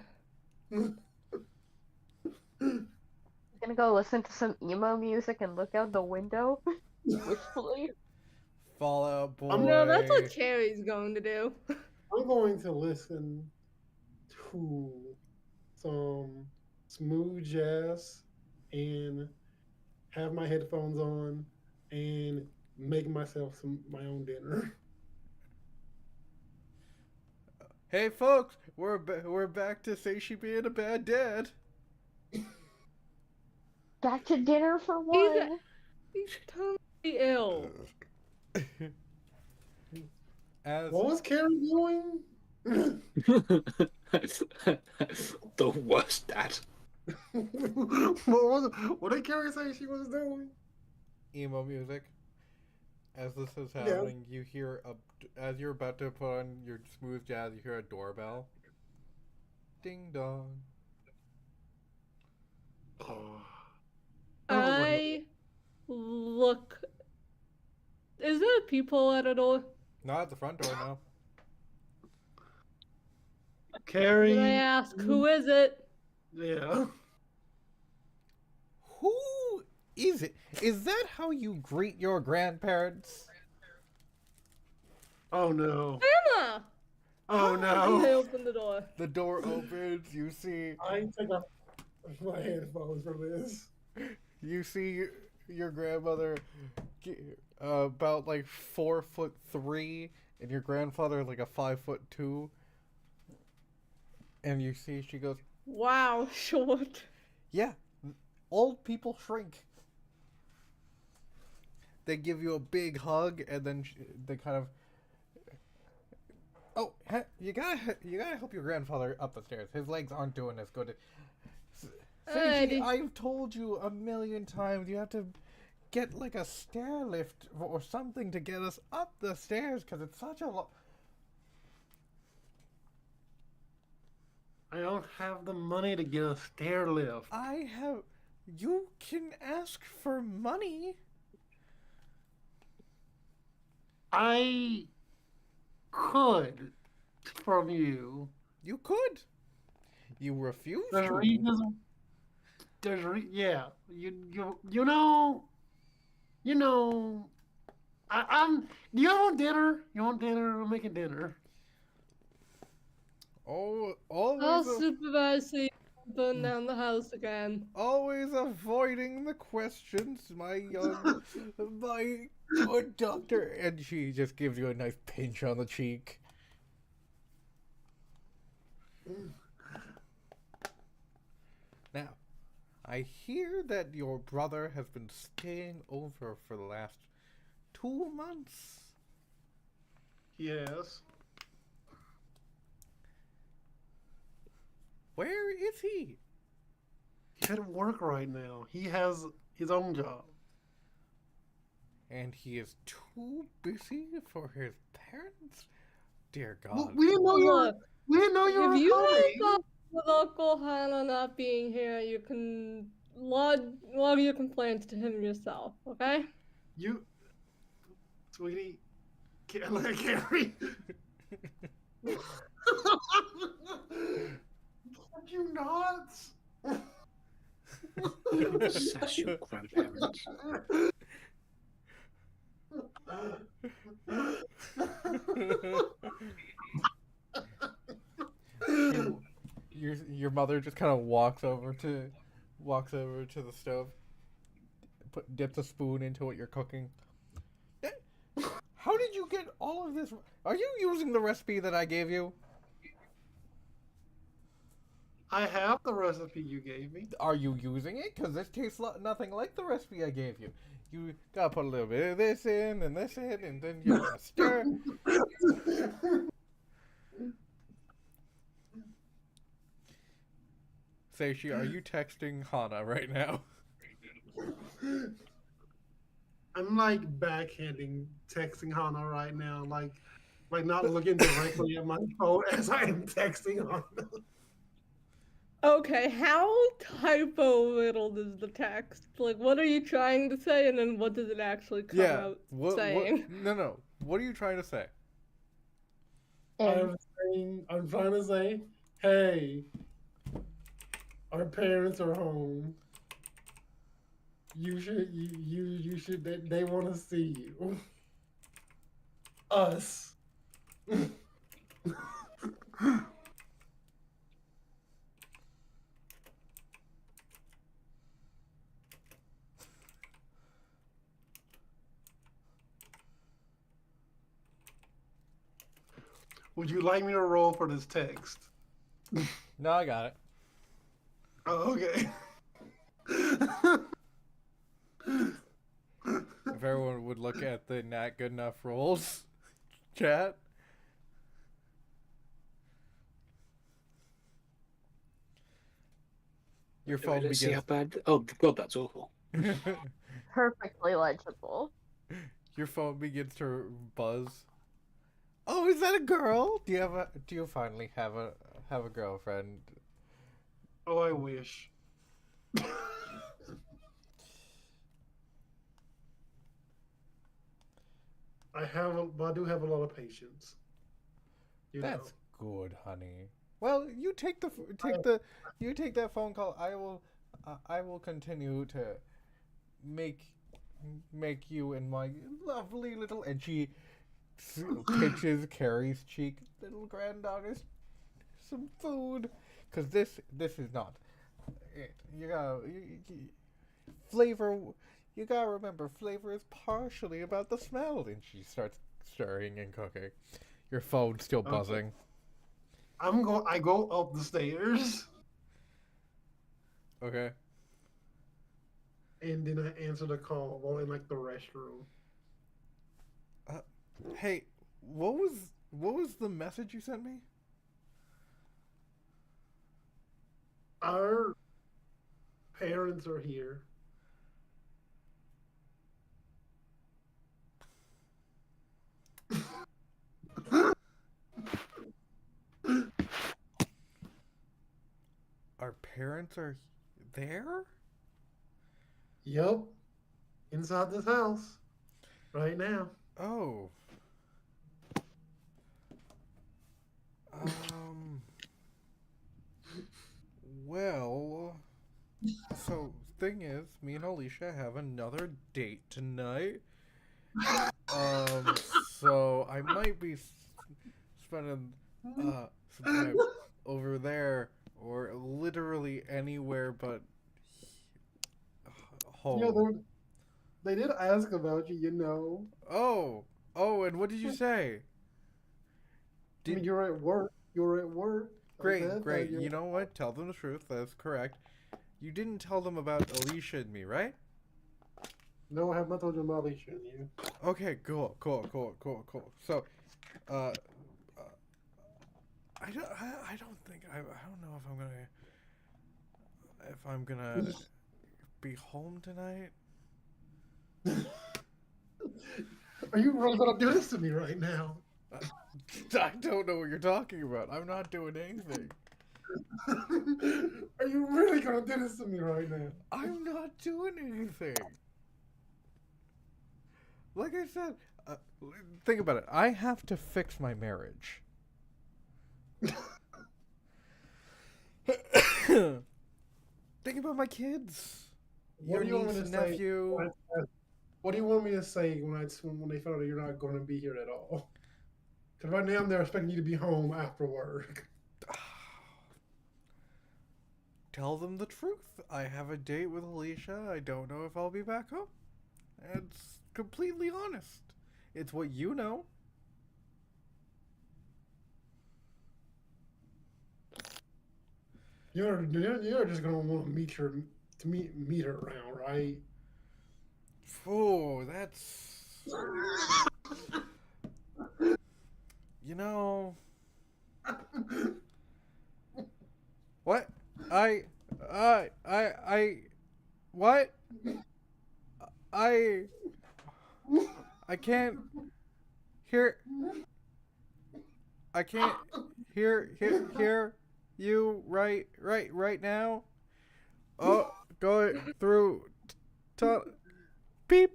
Gonna go listen to some emo music and look out the window wistfully. Fallout Boy. No, that's what Carrie's going to do. I'm going to listen to some smooth jazz and have my headphones on and make myself my own dinner. Hey, folks, we're back to Seishi being a bad dad. Back to dinner for one. He's totally ill. As What was Carrie doing? The worst dad. What did Carrie say she was doing? emo music, as this is happening, you hear as you're about to put on your smooth jazz, you hear a doorbell. Ding dong. Oh. I look. Is there a peephole at a door? Not at the front door, no. Carrie. Did I ask who is it? Yeah. Who is it? Is that how you greet your grandparents? Oh no. Emma! Oh I no. opened the door. The door opens. You see I take off my headphones for this. You see your grandmother about like 4'3", and your grandfather like a 5'2", and you see she goes, Wow, short. "Yeah, old people shrink." They give you a big hug, and then they kind of. Oh, you gotta help your grandfather up the stairs. His legs aren't doing as good. Seiji, I've told you a million times you have to get like a stair lift or something to get us up the stairs because it's such a lot. I don't have the money to get a stair lift. I have. You can ask for money. I could from you. You could. You refuse There's to. reasons. Yeah. You know. I'm. Do you want dinner? You want dinner? I'm making dinner. Oh, I'll supervise so you don't burn down the house again. always avoiding the questions, my good doctor. And she just gives you a nice pinch on the cheek. Now, I hear that your brother has been staying over for the last 2 months. Yes. Where is he? He's at work right now. He has his own job. And he is too busy for his parents? Dear Well, God. we didn't know you were. Look, We didn't know you if were you coming. have with Uncle Hannah not being here, you can log your complaints to him yourself, okay? You, sweetie, can't let Carrie. You nuts? Sass your grandparents. Your mother just kind of walks over to the stove, dips a spoon into what you're cooking. How did you get all of this? Are you using the recipe that I gave you? I have the recipe you gave me. Are you using it? Because this tastes nothing like the recipe I gave you. You gotta put a little bit of this in and this in, and then you gotta stir. Seishi, are you texting Hana right now? I'm like backhanding texting Hana right now, like not looking directly at my phone as I am texting Hana. Okay, how typo riddled is the text? Like, what are you trying to say, and then what does it actually come out saying? No. What are you trying to say? And I'm trying to say, hey, our parents are home. You should they want to see you. Us. Would you like me to roll for this text? No, I got it. Oh, okay. If everyone would look at the not good enough rolls chat. Your phone Let's see how begins. bad. Oh God, that's awful. perfectly legible. Your phone begins to buzz. Oh, is that a girl? Do you finally have a girlfriend? Oh, I wish. I do have a lot of patience. That's good, honey. Well, you take that phone call. I will continue to make you and my lovely little, and she pinches Carrie's cheek, little granddaughter, some food, because this is not it. Flavor. You gotta remember, flavor is partially about the smell. And she starts stirring and cooking. Your phone's still buzzing. I go up the stairs. Okay. And then I answer the call while in like the restroom. Hey, what was the message you sent me? Our parents are here. Our parents are there? Yup. Inside this house. Right now. Oh. Um So, thing is, me and Alicia have another date tonight. So I might be spending some time over there or literally anywhere but Yeah, home. they did ask about you, you know. Oh, and what did you say? I mean, Did you're at work. You're at work. I said that. great. You know what? Tell them the truth. That's correct. You didn't tell them about Alicia and me, right? No, I have not told you about Alicia and you. Okay, cool. So, uh, I don't think I don't know if I'm gonna be home tonight. Are you really gonna do this to me right now? I don't know what you're talking about. I'm not doing anything. Are you really gonna do this to me right now? I'm not doing anything. Like I said, think about it. I have to fix my marriage. Think about my kids. What Your do you want niece me to and say? nephew. What do you want me to say when they find out you're not going to be here at all? Because right now they're expecting you to be home after work. Tell them the truth. I have a date with Alicia. I don't know if I'll be back home. It's completely honest. It's what you know. You're just gonna want to meet her around, right? Oh, that's you know what? I I what? I I can't hear I can't hear you right now. Oh, go through beep.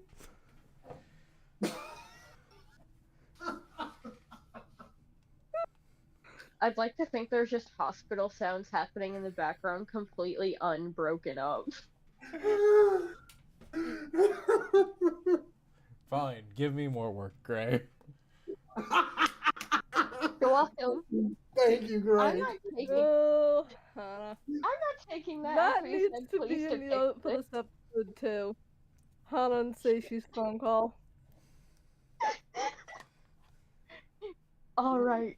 I'd like to think there's just hospital sounds happening in the background, completely unbroken up. Fine, give me more work, Gray. You're welcome. Thank you, I'm Greg. not taking. Oh, I'm not taking that that after you needs said to please be to in the fix note for it. this episode too. Hana and Seishi's phone call. All right.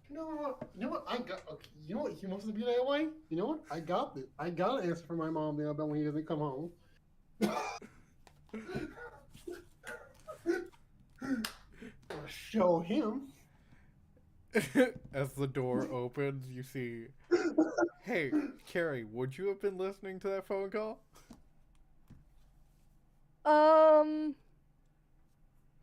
You know what? You know what? I got. Okay, you know what? He wants to be that way. You know what? I got this. I got an answer for my mom now about when he doesn't come home. I'll show him. As the door opens, you see, hey, Carrie, would you have been listening to that phone call?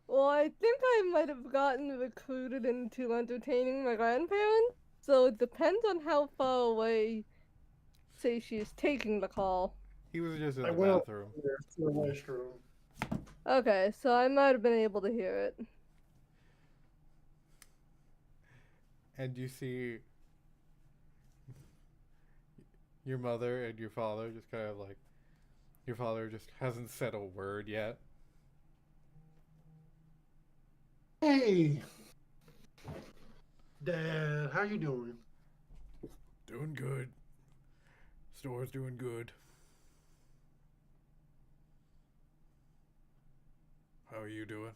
Well, I think I might have gotten recruited into entertaining my grandparents, so it depends on how far away Seishi is taking the call. He was just in I the went bathroom. there to the restroom. Okay, so I might have been able to hear it. And you see your mother and your father just kind of like, your father just hasn't said a word yet. Hey, Dad, how you doing? Doing good. Store's doing good. How are you doing?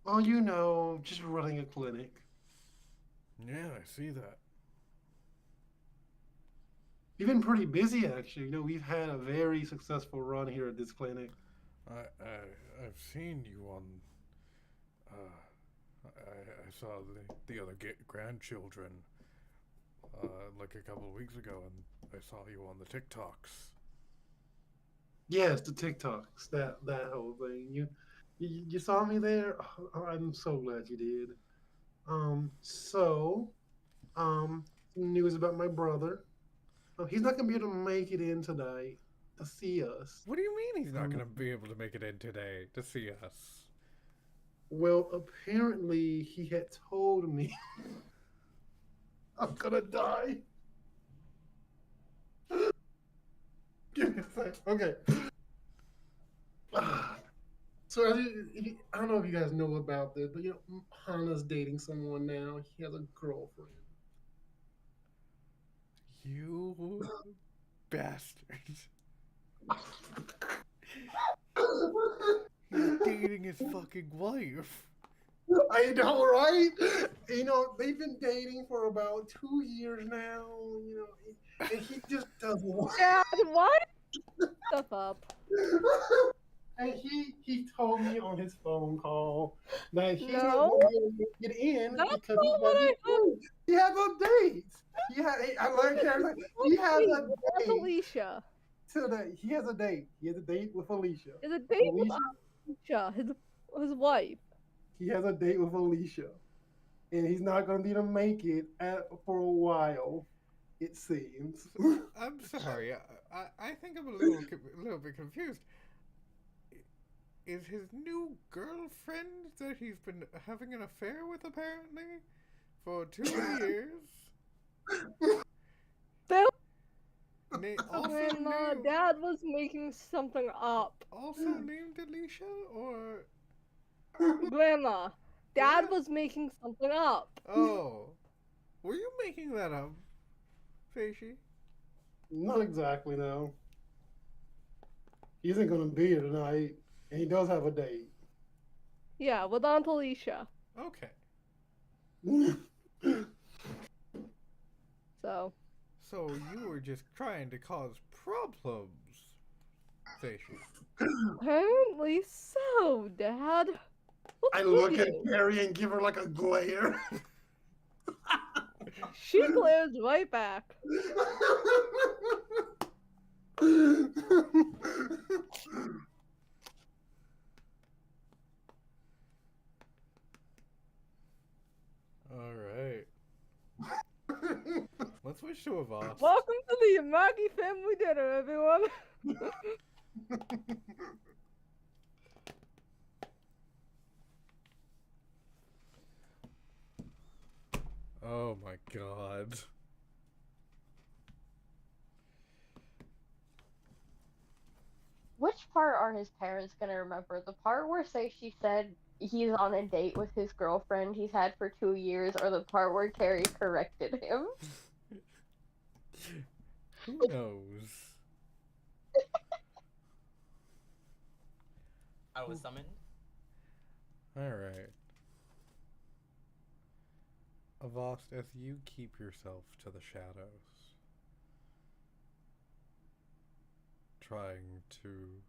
Oh, you know, just running a clinic. Yeah, I see that. We've been pretty busy, actually. You know, we've had a very successful run here at this clinic. I've seen you on. I saw the other grandchildren like a couple of weeks ago, and I saw you on the TikToks. Yes, the TikToks, that whole thing. You saw me there. Oh, I'm so glad you did. So, some news about my brother. He's not gonna be able to make it in today to see us. What do you mean he's not going to be able to make it in today to see us? Well, apparently he had told me. I'm gonna die. Give me a sec. Okay. So I don't know if you guys know about this, but Hana's dating someone now. He has a girlfriend. You bastard. He's dating his fucking wife. I know, right? They've been dating for about 2 years now. And he just doesn't want. Dad, why stuff up? And he told me on his phone call that he's not No, going to be able to get in that's because not what I heard. he has a date. I like Karen. He has Wait, a where's date Alicia? today. He has a date. He has a date with Alicia. Is a date with Alicia. Alicia, his wife. He has a date with Alicia, and he's not going to be able to make it for a while. It seems. I'm sorry. I think I'm a little bit confused. Is his new girlfriend that he's been having an affair with apparently for 2 years? Bill, Also Grandma, named, Dad was making something up. also named Alicia, or Grandma, Dad Yeah? was making something up. oh, were you making that up, Feishi? Not exactly, no. He isn't going to be here tonight, and he does have a date. Yeah, with Aunt Alicia. Okay. So, So you were just trying to cause problems, Feishi. apparently so, Dad. What's I with look at you? Carrie and give her like a glare. She glares right back. All right. Let's switch to a Voss. Welcome to the Yamagi family dinner, everyone. Oh my god. Which part are his parents gonna remember? The part where she said he's on a date with his girlfriend he's had for 2 years, or the part where Terry corrected him? Who knows? I was summoned. Alright. Avast, as you keep yourself to the shadows, trying to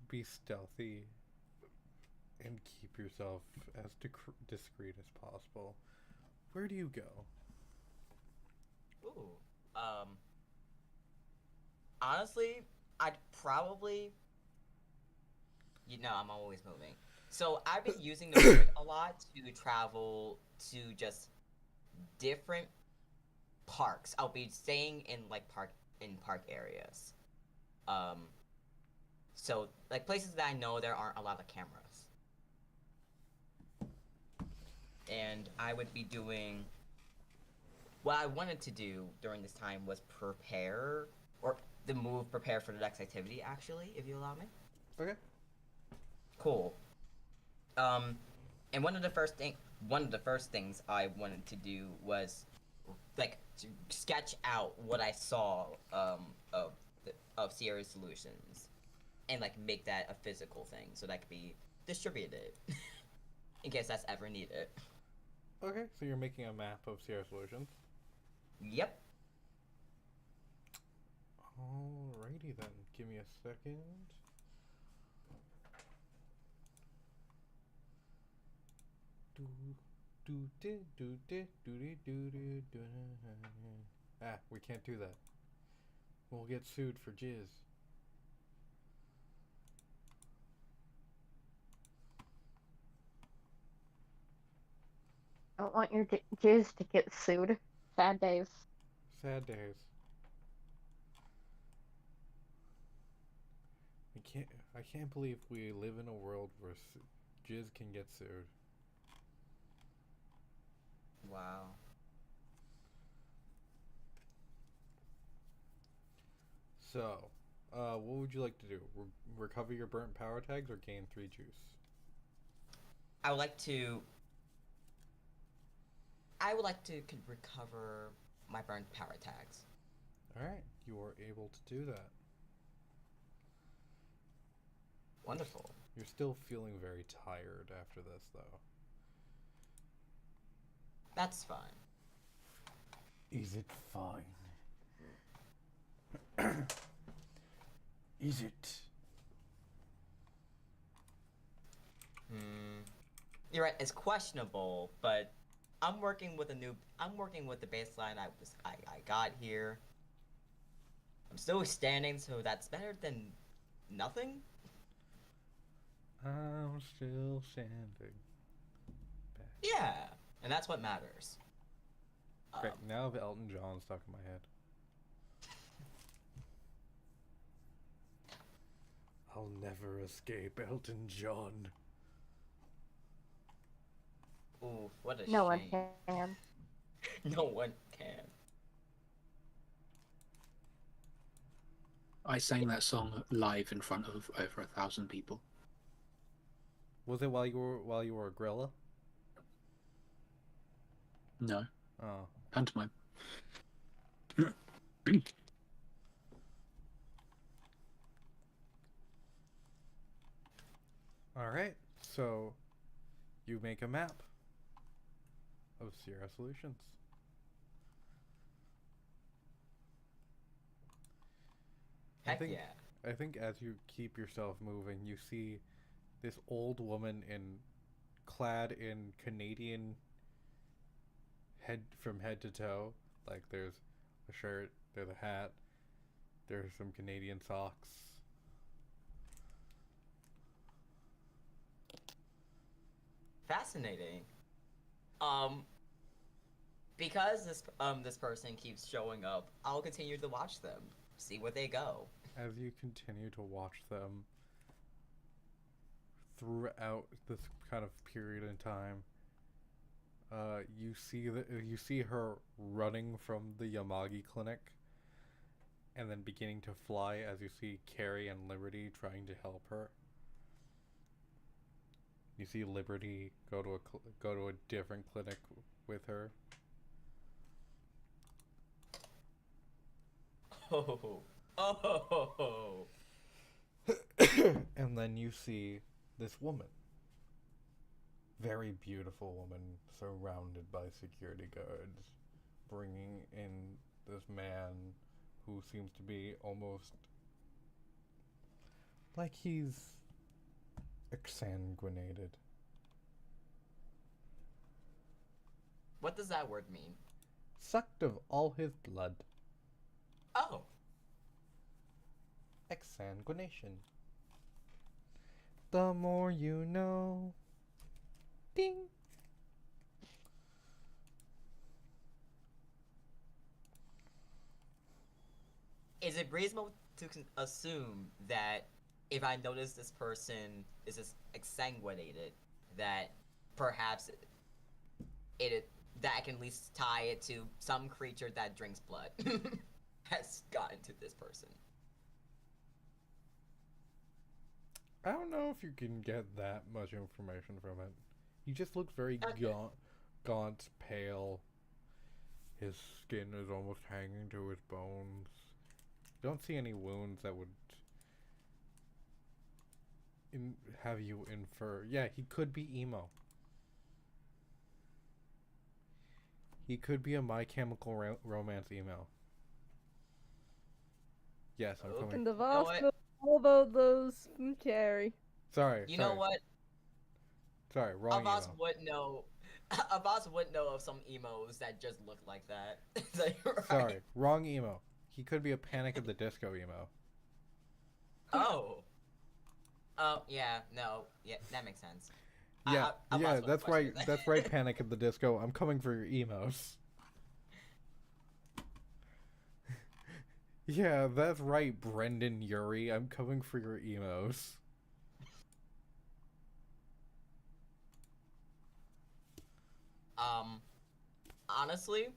be stealthy and keep yourself as discreet as possible, where do you go? Ooh. Honestly, I'd probably. I'm always moving. So I've been using the word a lot to travel to just different parks. I'll be staying in park areas. So like places that I know there aren't a lot of cameras. And I would be doing what I wanted to do during this time was prepare for the next activity actually, if you allow me. Okay. Cool. And one of the first things I wanted to do was like to sketch out what I saw of Sierra Solutions, and like make that a physical thing so that could be distributed in case that's ever needed. Okay, so you're making a map of Sierra Solutions. Yep. Alrighty then, give me a second. Ah, we can't do that. We'll get sued for jizz. I don't want your jizz to get sued. Sad days. Sad days. I can't believe we live in a world where jizz can get sued. Wow. So, what would you like to do? Recover your burnt power tags or gain 3 juice? I would like to. I would like to recover my burnt power tags. Alright, you are able to do that. Wonderful. You're still feeling very tired after this, though. That's fine. Is it fine? Is it? You're right. It's questionable, but I'm working with the baseline I got here. I'm still standing, so that's better than nothing. I'm still standing. Yeah, and that's what matters. Great. Now the Elton John stuck in my head. I'll never escape Elton John. Ooh, what a No one shame. can. No one can. I sang that song live in front of over 1,000 people. Was it while you were a gorilla? No, Oh. pantomime. Alright, so you make a map of Sierra Solutions. Heck yeah. I think as you keep yourself moving, you see this old woman clad in Canadian from head to toe. Like there's a shirt, there's a hat, there's some Canadian socks. Fascinating. Because this person keeps showing up, I'll continue to watch them, see where they go. As you continue to watch them throughout this kind of period in time, you see her running from the Yamagi clinic, and then beginning to fly as you see Carrie and Liberty trying to help her. You see Liberty go to a different clinic with her. Oh, oh. And then you see this woman. Very beautiful woman surrounded by security guards, bringing in this man who seems to be almost like he's exsanguinated. What does that word mean? Sucked of all his blood. Oh. Exsanguination. The more you know. Ding. Is it reasonable to assume that if I notice this person is just exsanguinated, that perhaps that I can at least tie it to some creature that drinks blood has gotten to this person? I don't know if you can get that much information from it. He just looks very gaunt, pale. His skin is almost hanging to his bones. You don't see any wounds that would have you infer. Yeah, he could be emo. He could be a My Chemical Romance emo. Yes, I'm coming. And the You know Voss what? knows all about those from Carrie. Sorry. You know what? Sorry, wrong Avaz emo. would know. Avaz would know of some emos that just look like that. Right? Sorry, wrong emo. He could be a Panic at the Disco emo. Oh. Oh yeah, no, yeah, that makes sense. Yeah, Avaz yeah, would that's right. question That's right. Panic at the Disco. I'm coming for your emos. Yeah, that's right, Brendan Urie. I'm coming for your emos. Um, honestly,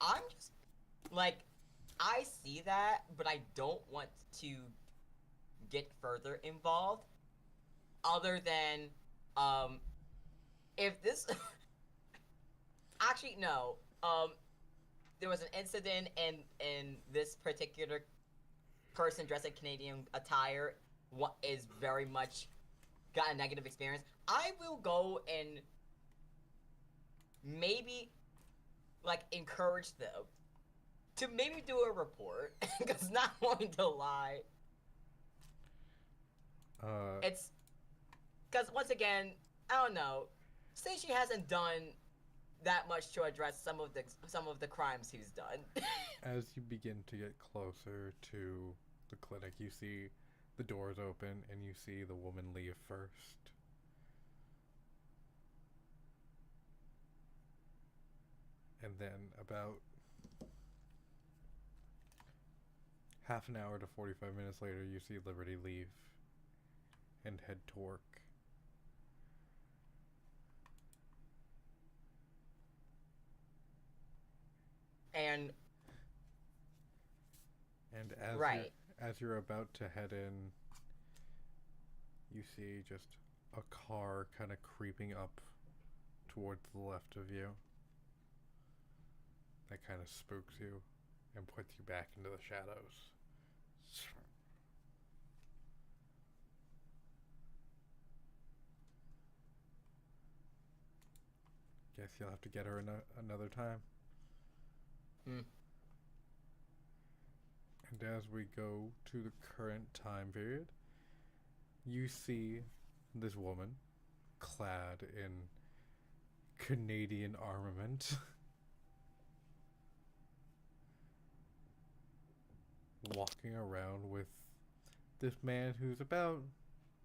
I'm just like, I see that, but I don't want to get further involved. Other than, um, if this, actually no, there was an incident and this particular person dressed in Canadian attire is very much got a negative experience. I will go and maybe like encourage them to maybe do a report because not going to lie, Uh, it's because once again, I don't know, say she hasn't done that much to address some of the crimes he's done. as you begin to get closer to the clinic, you see the doors open and you see the woman leave first. And then about half an hour to 45 minutes later, you see Liberty leave and head to work. And And as right, you're about to head in, you see just a car kind of creeping up towards the left of you. That kind of spooks you and puts you back into the shadows. Guess you'll have to get her another time. Hmm. And as we go to the current time period, you see this woman clad in Canadian armament walking around with this man who's about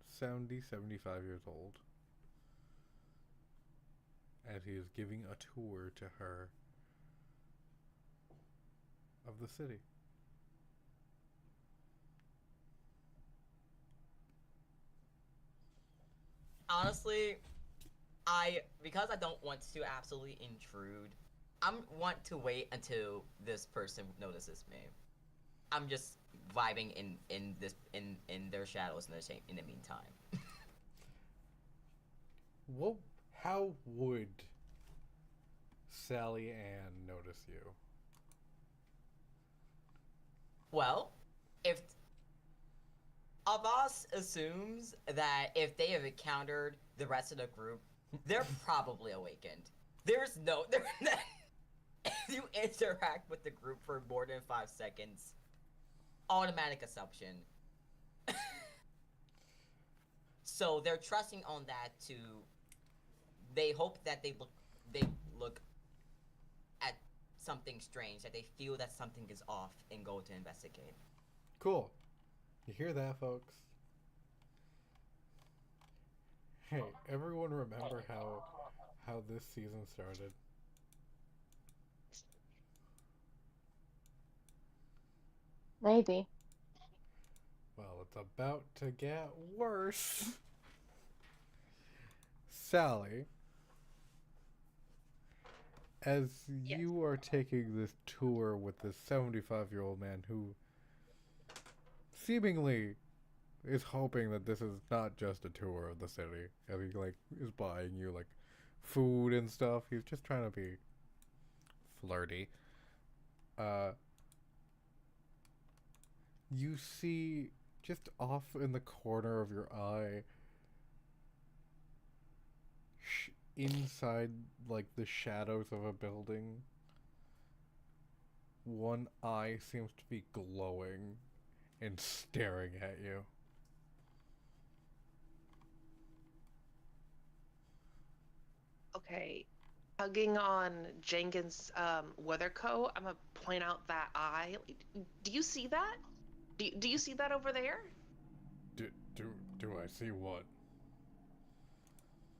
70, 75 years old, as he is giving a tour to her of the city. Honestly, because I don't want to absolutely intrude, I'm want to wait until this person notices me. I'm just vibing in their shadows in the meantime. What? How would Sally Ann notice you? Well, if Avas assumes that if they have encountered the rest of the group, they're probably awakened. There's no if you interact with the group for more than 5 seconds, automatic assumption. So they're trusting on that to. They hope that they look at something strange, that they feel that something is off, and go to investigate. Cool. You hear that, folks? Hey, everyone remember how this season started? Maybe. Well, it's about to get worse. Sally, as Yes. you are taking this tour with this 75-year-old man who seemingly is hoping that this is not just a tour of the city, as he like is buying you like food and stuff. He's just trying to be flirty. Uh, you see just off in the corner of your eye, inside like the shadows of a building, one eye seems to be glowing and staring at you. Okay. Hugging on Jenkins' weather coat, I'm gonna point out that eye. Do you see that? Do you see that over there? Do, do I see what?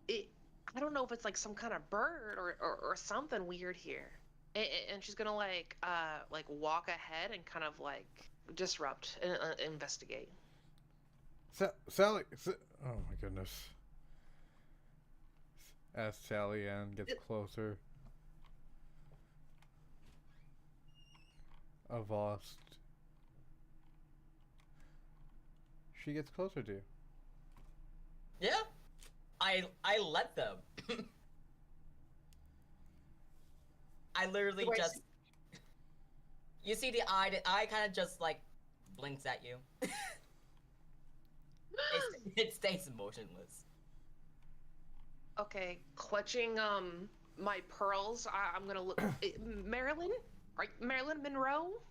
It. I don't know if it's like some kind of bird or something weird here. And she's gonna like walk ahead and kind of like disrupt and investigate. Sally! Oh my goodness. As Sally Ann gets closer, Avast. She gets closer to you. Yeah, I let them. I literally Do I just see- you see the eye kind of just like blinks at you. It stays motionless. Okay, clutching my pearls. I'm gonna look. Marilyn, right? Marilyn Monroe.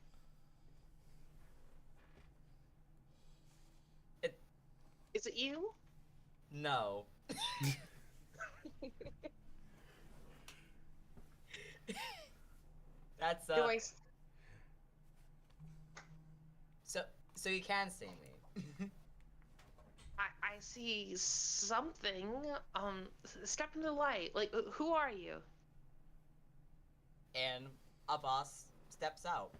It Is it you? no. That's Do I? so so you can see me. I see something. Step into the light. Like, who are you? And a boss steps out.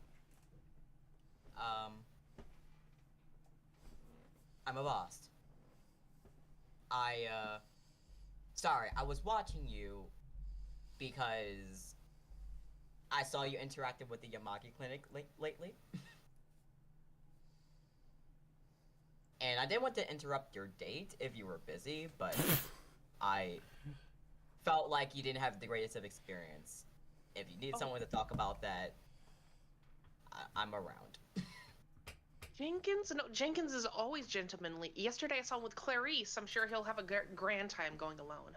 Um, I'm a boss. Sorry, I was watching you because I saw you interacted with the Yamagi clinic lately. And I didn't want to interrupt your date if you were busy, but I felt like you didn't have the greatest of experience. If you need someone to talk about that, I'm around. Jenkins? No, Jenkins is always gentlemanly. Yesterday I saw him with Clarice. I'm sure he'll have a grand time going alone.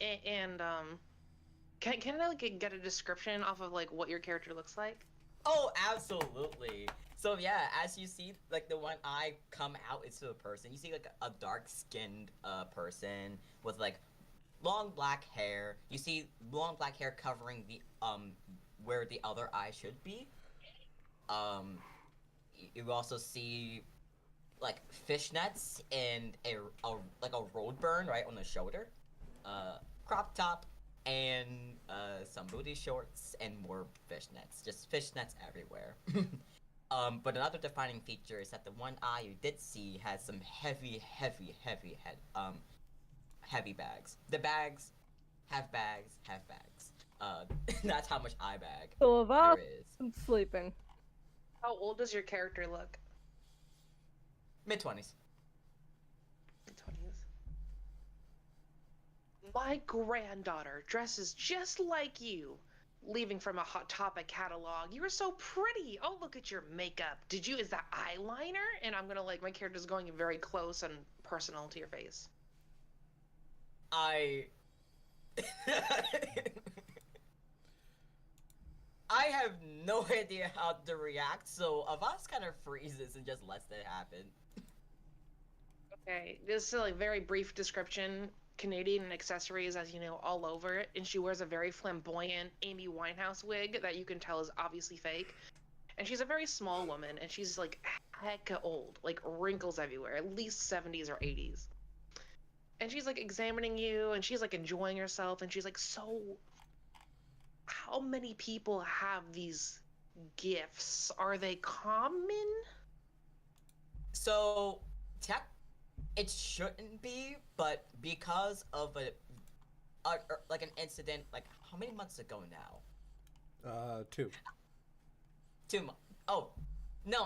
And can I like get a description off of like what your character looks like? Oh, absolutely. So yeah, as you see, like the one eye come out into a person, you see like a dark-skinned person with like long black hair. You see long black hair covering the where the other eye should be. Um, you also see like fishnets and a like a road burn right on the shoulder, crop top, and some booty shorts and more fishnets. Just fishnets everywhere. But another defining feature is that the one eye you did see has some heavy heavy bags. The bags have bags have bags. That's how much eye bag So of us, there is. I'm sleeping. How old does your character look? Mid-20s. 20s. My granddaughter dresses just like you. Leaving from a Hot Topic catalog. You are so pretty. Oh, look at your makeup. Is that eyeliner? And I'm gonna like, my character's going very close and personal to your face. I I have no idea how to react, so Avast kind of freezes and just lets it happen. Okay, this is a like, very brief description. Canadian accessories, as you know, all over it. And she wears a very flamboyant Amy Winehouse wig that you can tell is obviously fake. And she's a very small woman, and she's like hecka old, like wrinkles everywhere, at least 70s or 80s. And she's like examining you, and she's like enjoying herself, and she's like, so how many people have these gifts? Are they common? So, tech, it shouldn't be, but because of like an incident, like how many months ago now? 2. 2 months. Oh, no,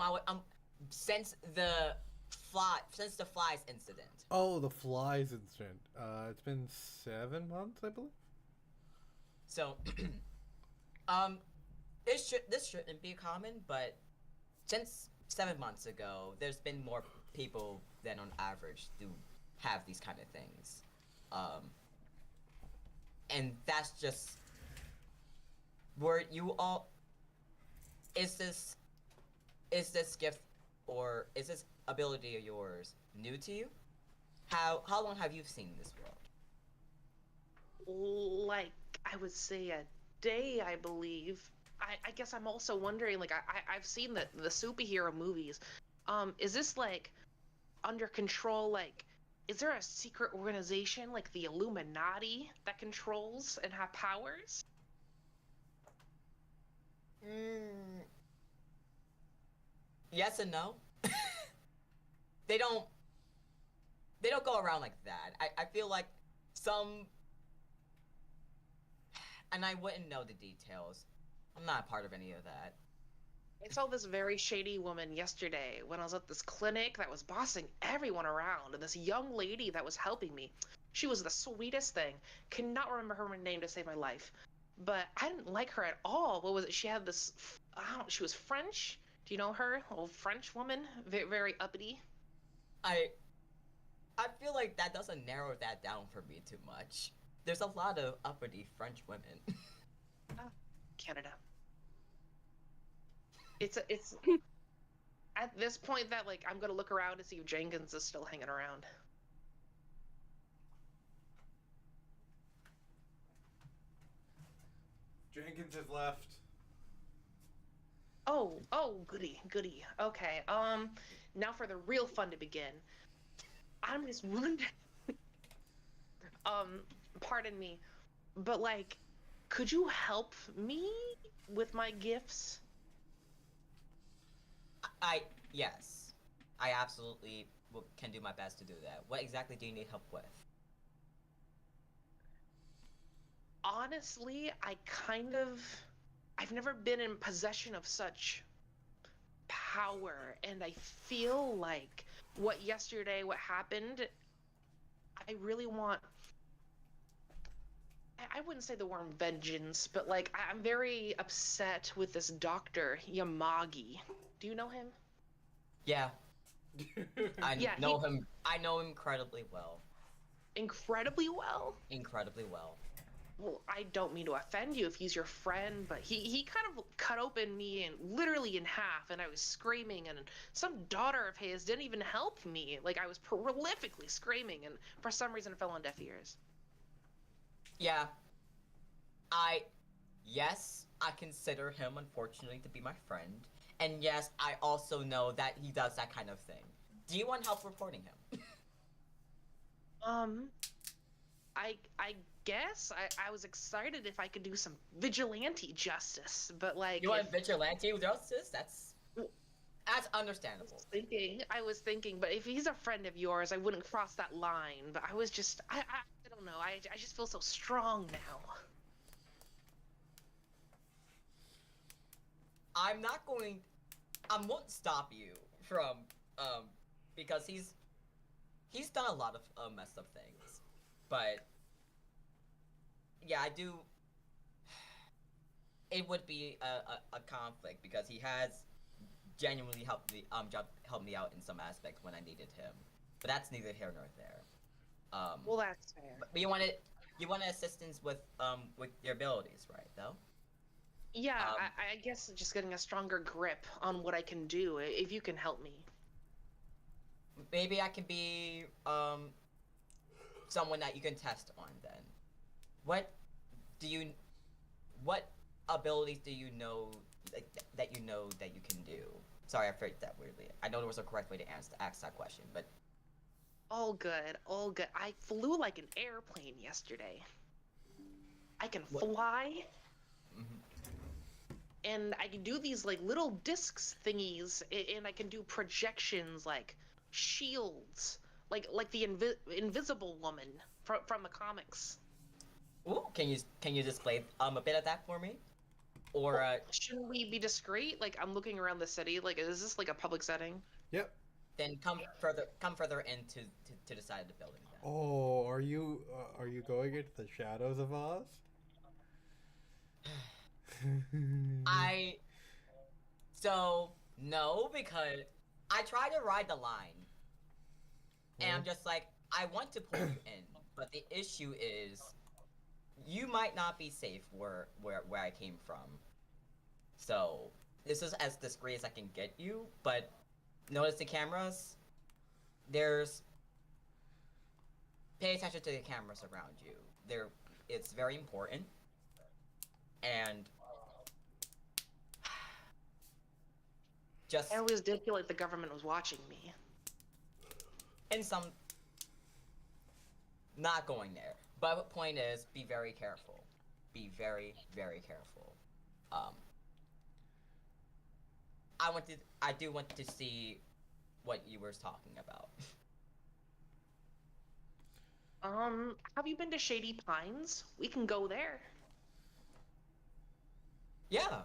since the flies incident. Oh, the flies incident. It's been 7 months, I believe. So, this shouldn't be common, but since 7 months ago, there's been more people than on average do have these kind of things, and that's just where you all is this gift or is this ability of yours new to you? How long have you seen this world? Like, I would say a day, I believe. I guess I'm also wondering, like, I've seen the superhero movies. Is this like under control? Like, is there a secret organization like the Illuminati that controls and have powers? Mm, yes and no. they don't they don't go around like that. I feel like some, and I wouldn't know the details. I'm not a part of any of that. I saw this very shady woman yesterday when I was at this clinic that was bossing everyone around, and this young lady that was helping me. She was the sweetest thing. Cannot remember her name to save my life, but I didn't like her at all. What was it? She had this. I don't. She was French. Do you know her? Old French woman, very uppity. I I feel like that doesn't narrow that down for me too much. There's a lot of uppity French women. Canada. It's at this point that like I'm gonna look around to see if Jenkins is still hanging around. Jenkins has left. Oh, goody, goody. Okay, now for the real fun to begin. I'm just wondering, um, pardon me, but like, could you help me with my gifts? Yes, I absolutely can do my best to do that. What exactly do you need help with? Honestly, I've never been in possession of such power, and I feel like what happened, I really want. I wouldn't say the word vengeance, but like I'm very upset with this doctor Yamagi. Do you know him? Yeah, I Yeah, know him. I know him incredibly well. Incredibly well. Incredibly well. Well, I don't mean to offend you if he's your friend, but he kind of cut open me and literally in half, and I was screaming, and some daughter of his didn't even help me. Like I was prolifically screaming, and for some reason it fell on deaf ears. Yeah, yes, I consider him unfortunately to be my friend, and yes, I also know that he does that kind of thing. Do you want help reporting him? Um, I guess I was excited if I could do some vigilante justice, but like You if want vigilante justice? Well, That's understandable. I was thinking, but if he's a friend of yours, I wouldn't cross that line. But I was just, I don't know. I just feel so strong now. I'm not going. I won't stop you from because he's done a lot of messed up things, but yeah, I do. It would be a conflict because he has genuinely helped me out in some aspects when I needed him, but that's neither here nor there. Well, that's fair. But you wanted assistance with your abilities, right? Though. Yeah, Um, I guess just getting a stronger grip on what I can do, if you can help me. Maybe I can be someone that you can test on then. What do you what abilities do you know like, that you know that you can do? Sorry, I phrased that weirdly. I know there was a correct way to ask that question, but All good, all good. I flew like an airplane yesterday. I can What? fly, mhm. and I can do these like little discs thingies, and I can do projections like shields, like the Invisible Woman from the comics. Ooh, can you display a bit of that for me? Or Well, shouldn't we be discreet? Like I'm looking around the city. Like is this like a public setting? Yep. then come further into to the side of the building then. Oh, are you going into the shadows of Oz? I so no because I try to ride the line and I'm just like I want to pull you in, but the issue is you might not be safe where I came from. So this is as discreet as I can get you, but notice the cameras. There's pay attention to the cameras around you. It's very important. And just I always did feel like the government was watching me. in some not going there. But the point is be very careful. Be very, very careful. Um I do want to see what you were talking about. Have you been to Shady Pines? We can go there. Yeah.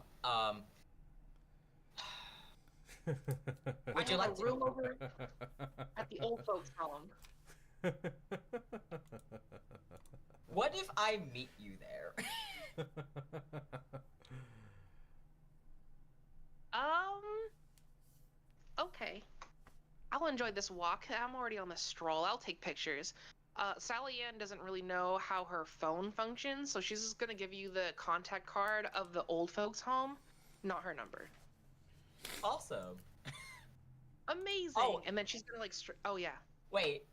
Would I you have like a to? room over at the old folks' home. What if I meet you there? Okay. I'll enjoy this walk. I'm already on the stroll. I'll take pictures. Sally Ann doesn't really know how her phone functions, so she's just gonna give you the contact card of the old folks' home, not her number. Awesome. Amazing. Oh. And then she's gonna like, oh yeah. Wait.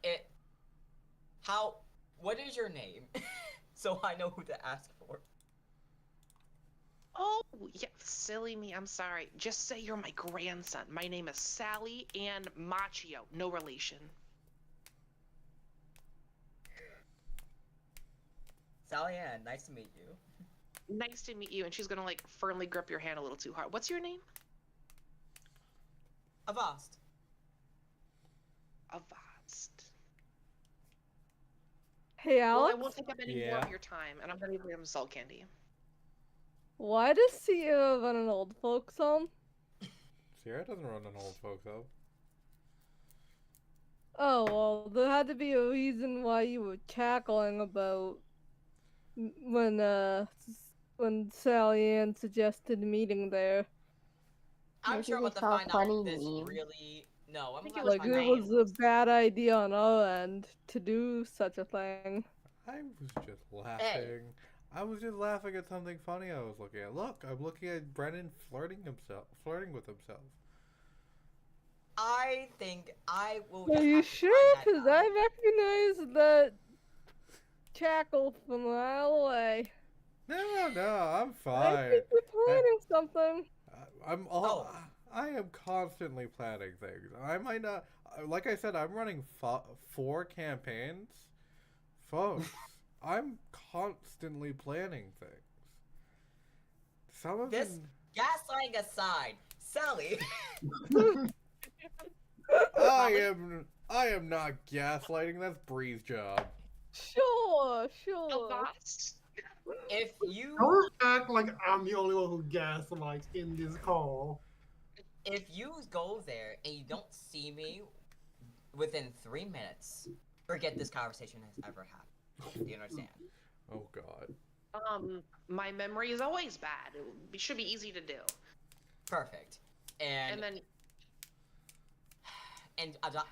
It. How? What is your name? So I know who to ask for. Oh yeah, silly me. I'm sorry. Just say you're my grandson. My name is Sally Ann Machio. No relation. Sally Ann, nice to meet you. Nice to meet you. And she's gonna like firmly grip your hand a little too hard. What's your name? Avast. Avast. Hey, Well, I Alex, won't take up any more Yeah. of your time, and I'm gonna give him salt candy. why does Sierra run an old folks home? Sierra doesn't run an old folks home. Oh, well, there had to be a reason why you were cackling about when Sally Ann suggested meeting there. I'm Maybe sure I'm they about to saw a find out funny this meme. really. No, I'm think about it to was Like, find it out. was a Graves. bad idea on our end to do such a thing. I was just laughing. I was just laughing at something funny I was looking at. Look, I'm looking at Brennan flirting with himself. I think I will Are just you have to sure? find that Because out. I recognize that cackle from a mile away. No, I'm I fine. think you're planning something. I'm all. Oh. I am constantly planning things. I might not. Like I said, I'm running 4 campaigns, folks. I'm constantly planning things. Some of This them. gaslighting aside, Sally. I am not gaslighting. That's Bree's job. Sure. Avast? If you Don't act like I'm the only one who gaslights in this call. go there and you don't see me within 3 minutes, forget this conversation has ever happened. Do you understand? Oh God. My memory is always bad. It should be easy to do. Perfect. And then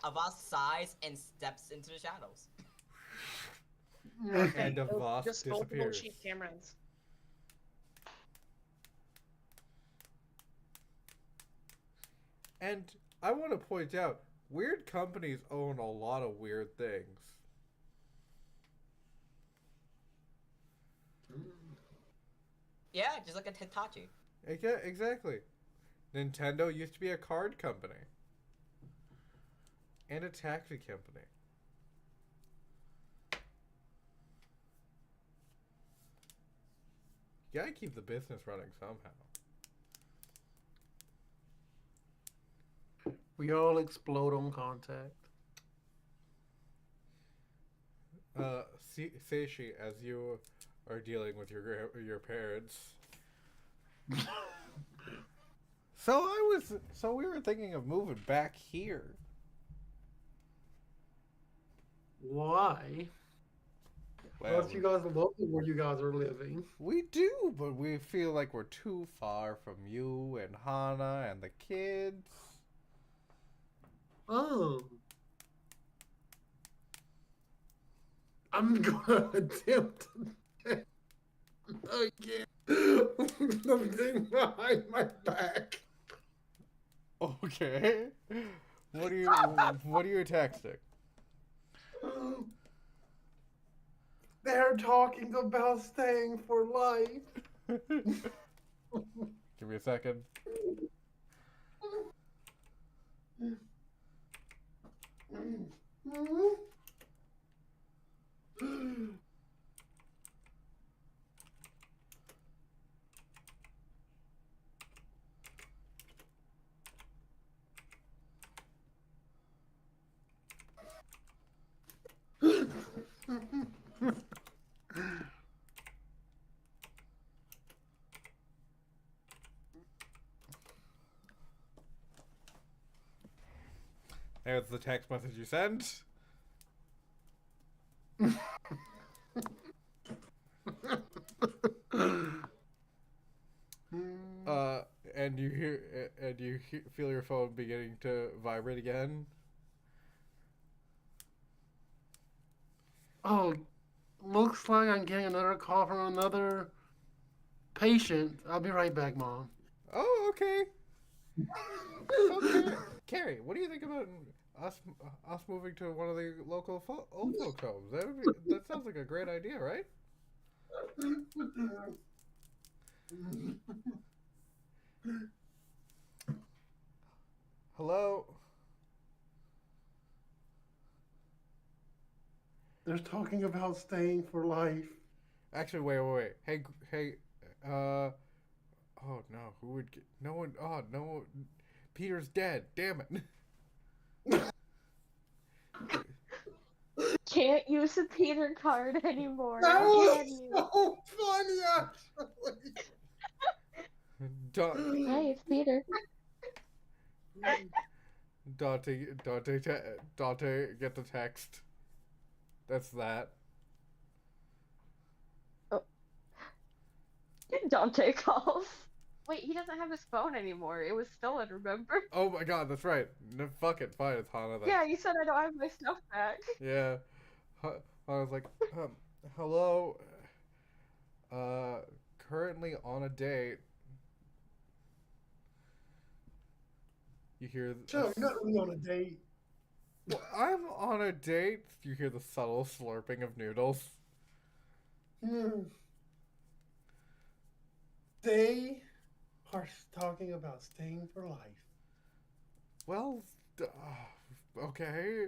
Avast sighs and steps into the shadows. And Avast disposable disappears. cheap cameras. And I want to point out, weird companies own a lot of weird things. Yeah, just like a Hitachi. Yeah, exactly. Nintendo used to be a card company. And a taxi company. You gotta keep the business running somehow. We all explode on contact. Seishi, as you are dealing with your parents. So we were thinking of moving back here. Why? Well, Plus, you guys love where you guys are living. we do, but we feel like we're too far from you and Hana and the kids. Oh. I'm gonna attempt again. Something behind my back. Okay. What are you texting? They're talking about staying for life. Give me a second. the text message you sent. Uh, and feel your phone beginning to vibrate again. Oh, looks like I'm getting another call from another patient. I'll be right back, Mom. Oh, okay. So, Carrie, what do you think about us moving to one of the local old folks' homes? That sounds like a great idea, right? Hello. They're talking about staying for life. Actually, wait. Hey. Oh no, who would get? No one. Oh no, Peter's dead. Damn it. Can't use the Peter card anymore. That Can was you? so funny, actually. Hey, it's Peter. Dante, get the text. That's that. Oh. Dante calls. Wait, he doesn't have his phone anymore. It was stolen, remember? Oh my god, that's right. No, fuck it, fine, it's Hana then. Yeah, you said I don't have my stuff back. Yeah. I was like, hello. Currently on a date. You hear? Sure, you're not really on a date. Well, I'm on a date. You hear the subtle slurping of noodles. They are talking about staying for life. Well, okay.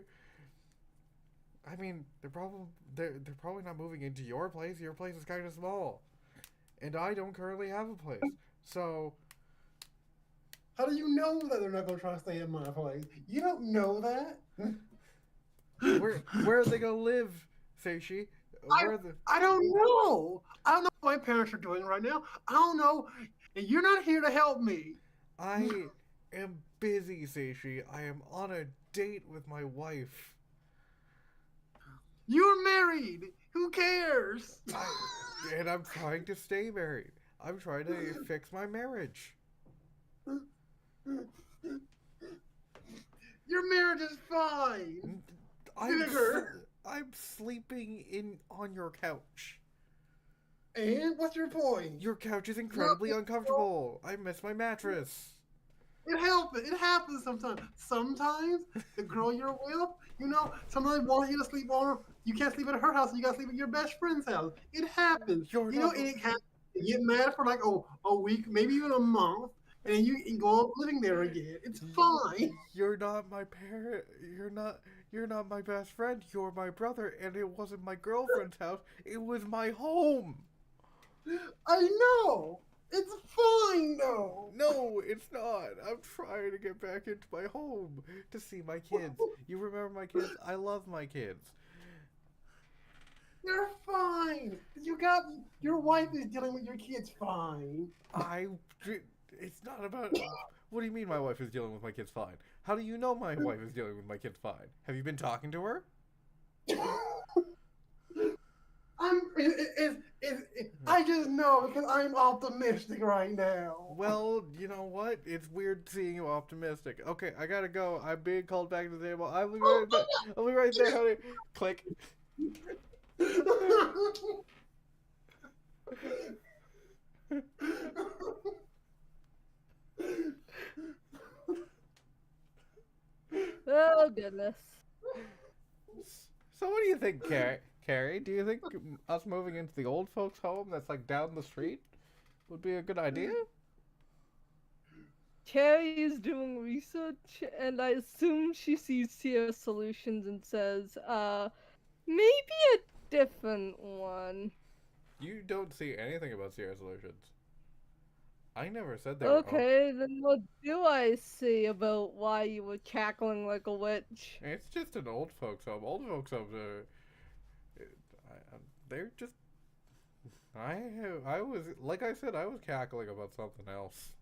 I mean, they're probably not moving into your place. Your place is kind of small, and I don't currently have a place. So, How do you know that they're not going to try to stay in my place? You don't know that. where are they gonna live, Seishi? I don't know. I don't know what my parents are doing right now. I don't know. And you're not here to help me. I am busy, Seishi. I am on a date with my wife. You're married. Who cares? And I'm trying to stay married. I'm trying to fix my marriage. Your marriage is fine. I'm sleeping on your couch. And what's your point? Your couch is incredibly uncomfortable. I miss my mattress. It happens sometimes. Sometimes the girl you're with, sometimes wants you to sleep on. You can't sleep at her house. You gotta sleep at your best friend's house. It happens. And it can get mad for like a week, maybe even a month, and then you go up living there again. It's fine. You're not my parent. You're not my best friend. You're my brother, and it wasn't my girlfriend's house. It was my home. I know. It's fine, though. No, it's not. I'm trying to get back into my home to see my kids. You remember my kids? I love my kids. They're fine. Your wife is dealing with your kids fine. It's not about... What do you mean my wife is dealing with my kids fine? How do you know my wife is dealing with my kids fine? Have you been talking to her? I just know because I'm optimistic right now. Well, you know what? It's weird seeing you optimistic. Okay, I gotta go. I'm being called back to the table. I'll be right back. I'll be right there, honey. Click. Oh goodness. So what do you think, Carrie? Do you think us moving into the old folks' home that's like down the street would be a good idea? Carrie is doing research, and I assume she sees Sierra Solutions and says, maybe a different one. You don't see anything about Sierra Solutions. I never said they were. Okay, then what do I see about why you were cackling like a witch? It's just an old folks home. Old folks homes are. They're just. I was like I said, I was cackling about something else.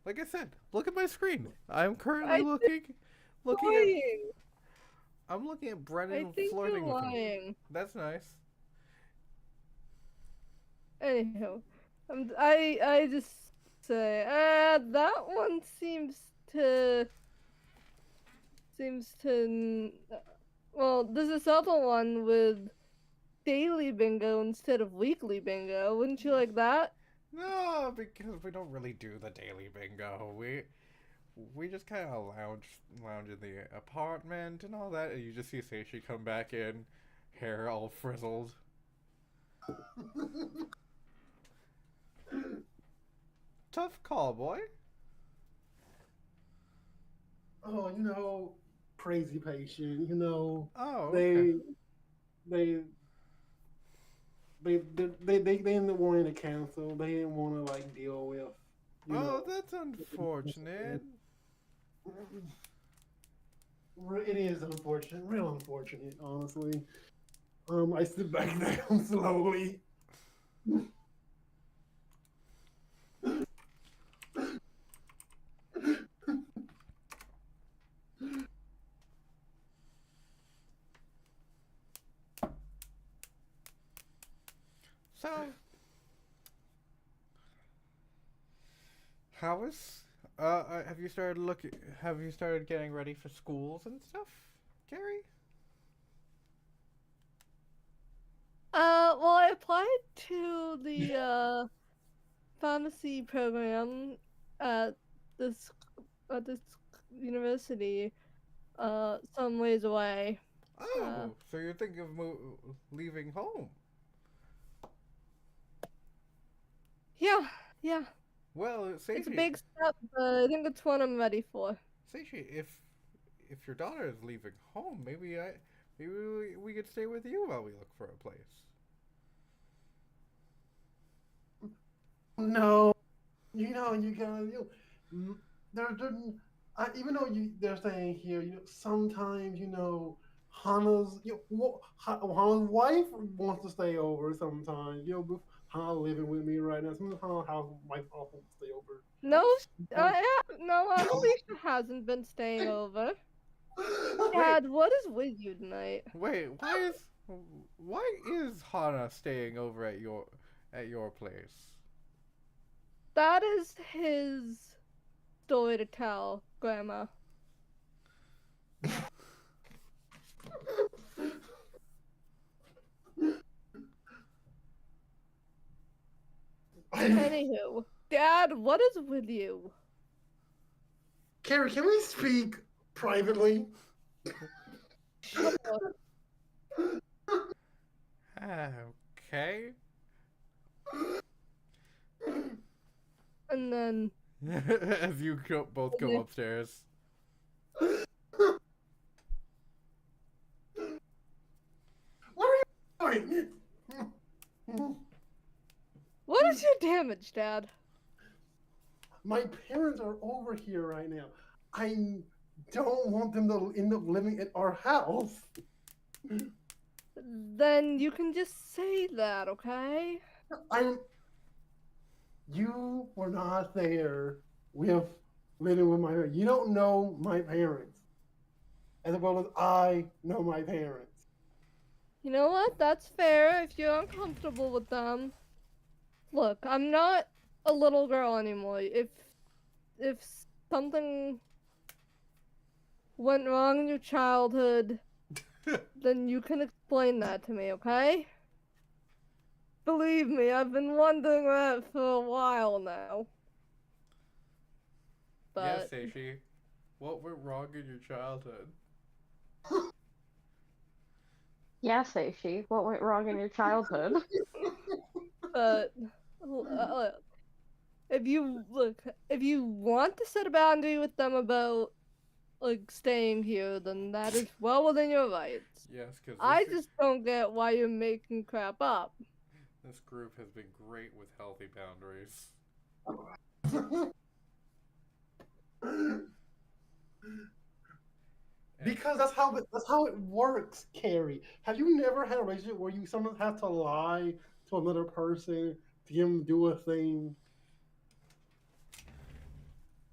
Like I said, look at my screen. I'm currently looking I'm looking at I Brennan think you're flirting with him. lying. That's nice. Anyhow, I just say, that one to seems to. Well, there's this other one with daily bingo instead of weekly bingo. Wouldn't you like that? No, because we don't really do the daily bingo. We just kind of lounge in the apartment and all that, and you just see Seishi come back in, hair all frizzled. Tough call, boy. Oh, crazy patient. Oh, okay. They they they ended up wanting to cancel. They didn't want to like deal with, you Oh, know. that's unfortunate. It is unfortunate, real unfortunate, honestly. I sit back down slowly. So, how is have you started looking have you started getting ready for schools and stuff, Gary? Well, I applied to the pharmacy program at this this university some ways away. Oh, so you're thinking of leaving home? Yeah, yeah. Well, It's a Seishi, big step, but I think it's one I'm ready for. Seishi, if your daughter is leaving home, maybe we could stay with you while we look for a place. No, you gotta, they're even though they're saying here, sometimes, Hana's, Hana's wife wants to stay over sometimes. With Hana living with me right now. Sometimes Hana's wife also wants to stay over. No, no, Alicia hasn't been staying over. Wait, Dad, what is with you tonight? wait, why is Hana staying over at your place? That is his story to tell, Grandma. Anywho, Dad, what is with you? Carrie, can we speak privately? Sure. Okay. And then As you both go upstairs. What are you doing? what is your damage, Dad? My parents are over here right now. I don't want them to end up living at our house. Then you can just say that, okay? You were not there with living with my parents. You don't know my parents as well as I know my parents. You know what? That's fair if you're uncomfortable with them. Look, I'm not a little girl anymore. If something went wrong in your childhood, then you can explain that to me, okay? Believe me, I've been wondering that for a while now. Yes, But Seishi. What went wrong in your childhood? Yeah, Seishi, what went wrong in your childhood? but if you want to set a boundary with them about like staying here, then that is well within your rights. Yes, because I just don't get why you're making crap up. this group has been great with healthy boundaries. Because that's how it works, Carrie. Have you never had a relationship where you sometimes have to lie to another person to get them to do a thing?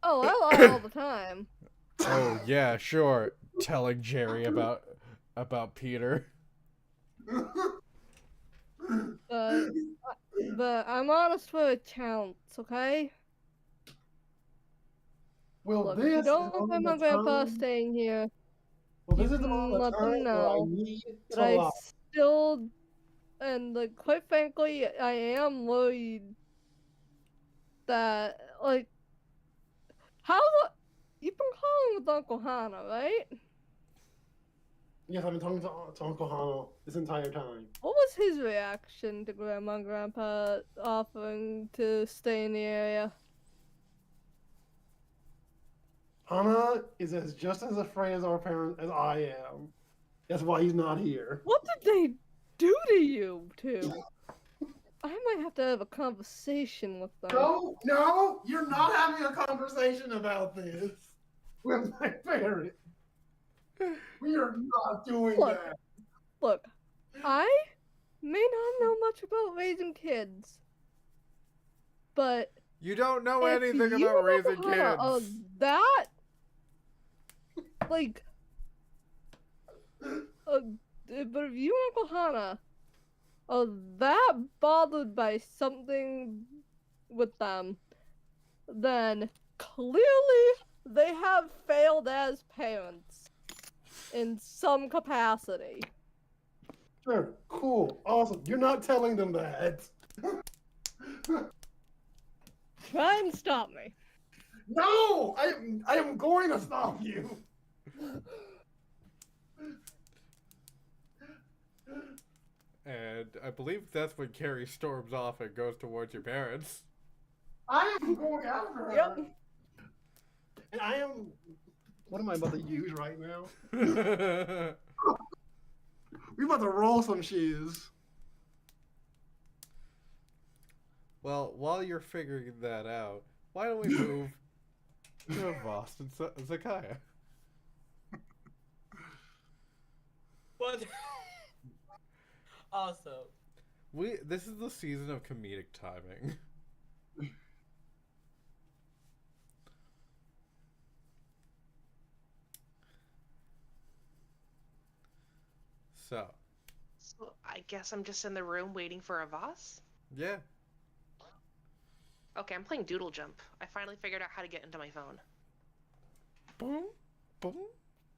Oh, I lie all the time. Oh yeah, sure. Telling Jerry about about Peter. But but I'm honest where it counts, okay? Well, Look, if you this is don't only want the my grandpa time. staying here, Well, you this is all can the let them time where I know need that to I lie. still, and like, quite frankly, I am worried that, like, you've been calling with Uncle Hana, right? Yes, I've been talking to Uncle Hano this entire time. What was his reaction to Grandma and Grandpa offering to stay in the area? Hana is just as afraid as our parents as I am. That's why he's not here. What did they do to you two? I might have to have a conversation with them. No, no, you're not having a conversation about this with my parents. We are not doing Look. that. Look, I may not know much about raising kids, but You don't know if anything you about and raising Uncle Hana are kids. that, like, but if you and Uncle Hana are that bothered by something with them, then clearly they have failed as parents in some capacity. Sure, cool, awesome. You're not telling them that. Try and stop me. No, I am going to stop you. And I believe that's when Carrie storms off and goes towards your parents. I am going after her. Yep. And I am. What am I about to use right now? We about to roll some shoes. Well, while you're figuring that out, why don't we move to Voss and Zakaya? What? Also, This is the season of comedic timing. So, So I guess I'm just in the room waiting for a Voss? yeah. Okay, I'm playing Doodle Jump. I finally figured out how to get into my phone. Boom, boom,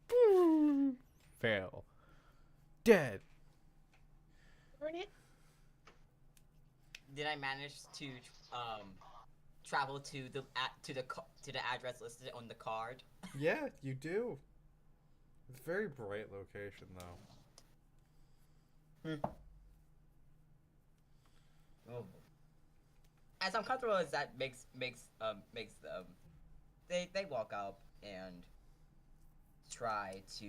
boom. Fail. Dead. Darn it. did I manage to travel to the address listed on the card? Yeah, you do. It's a very bright location, though. Oh. As uncomfortable as that makes them, they walk up and try to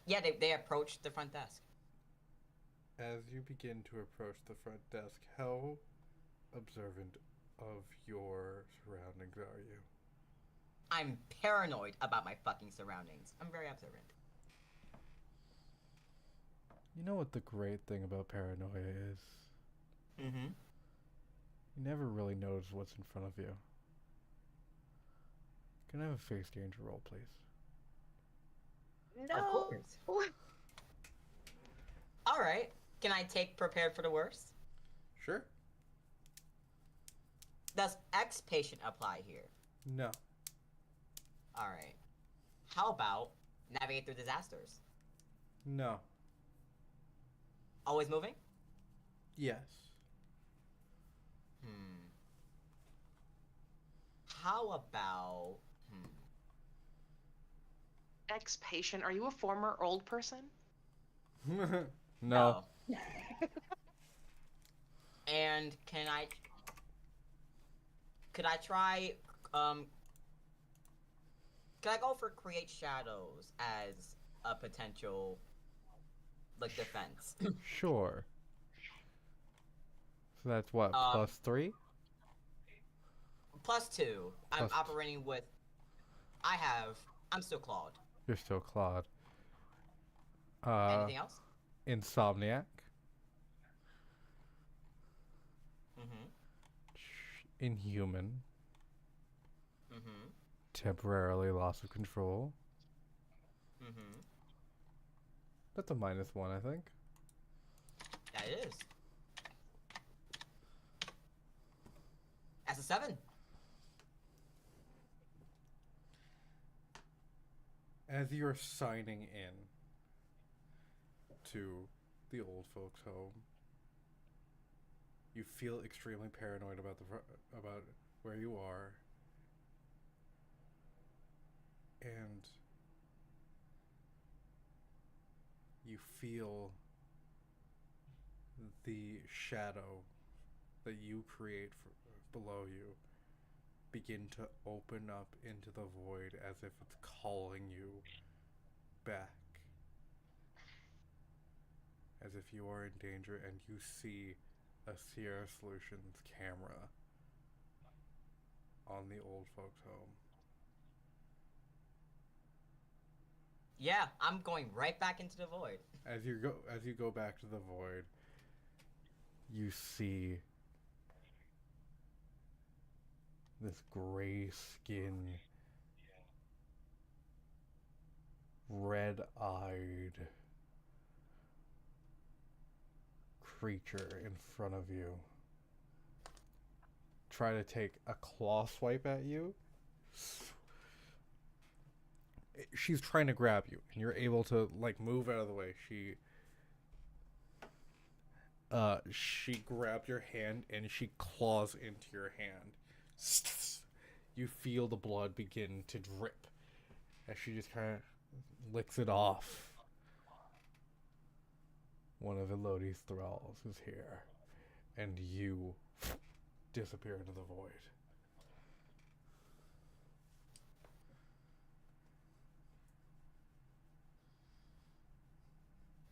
yeah, they approach the front desk. As you begin to approach the front desk, how observant of your surroundings are you? I'm paranoid about my fucking surroundings. I'm very observant. You know what the great thing about paranoia is? Mm-hmm. You never really notice what's in front of you. Can I have a face danger roll, please? No. Of course. All right. Can I take prepared for the worst? Sure. Does X patient apply here? No. All right. How about navigate through disasters? No. Always moving? Yes. How about Ex-patient, are you a former old person? No. And could I try could I go for create shadows as a potential like defense? Sure. So that's what, +3? +2. I'm Plus- operating with I'm still Claude. You're still Claude. Anything else? Insomniac. Mm-hmm. Inhuman. Mm-hmm. Temporarily loss of control. Mm-hmm. That's a -1, I think. That is. That's a 7. As you're signing in to the old folks' home, you feel extremely paranoid about about where you are, and you feel the shadow that you create below you begin to open up into the void as if it's calling you back. As if you are in danger, and you see a Sierra Solutions camera on the old folks' home. Yeah, I'm going right back into the void. As you go back to the void, you see this gray skin, red-eyed creature in front of you. Try to take a claw swipe at you. She's trying to grab you, and you're able to like move out of the way. She grabbed your hand and she claws into your hand. You feel the blood begin to drip as she just kind of licks it off. One of Elodie's thralls is here, and you disappear into the void.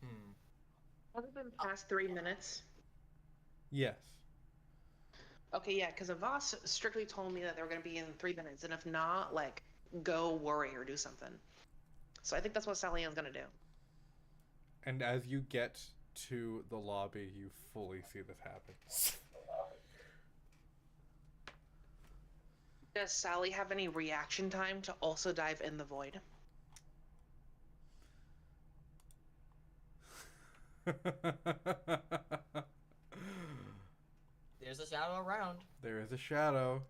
Hmm. Has it been past 3 minutes? Yes. Okay, yeah, because Avos strictly told me that they were going to be in 3 minutes, and if not, like, go worry or do something. So I think that's what Sally Ann's going to do. And as you get to the lobby, you fully see this happen. Does Sally have any reaction time to also dive in the void? There's a shadow around. There is a shadow.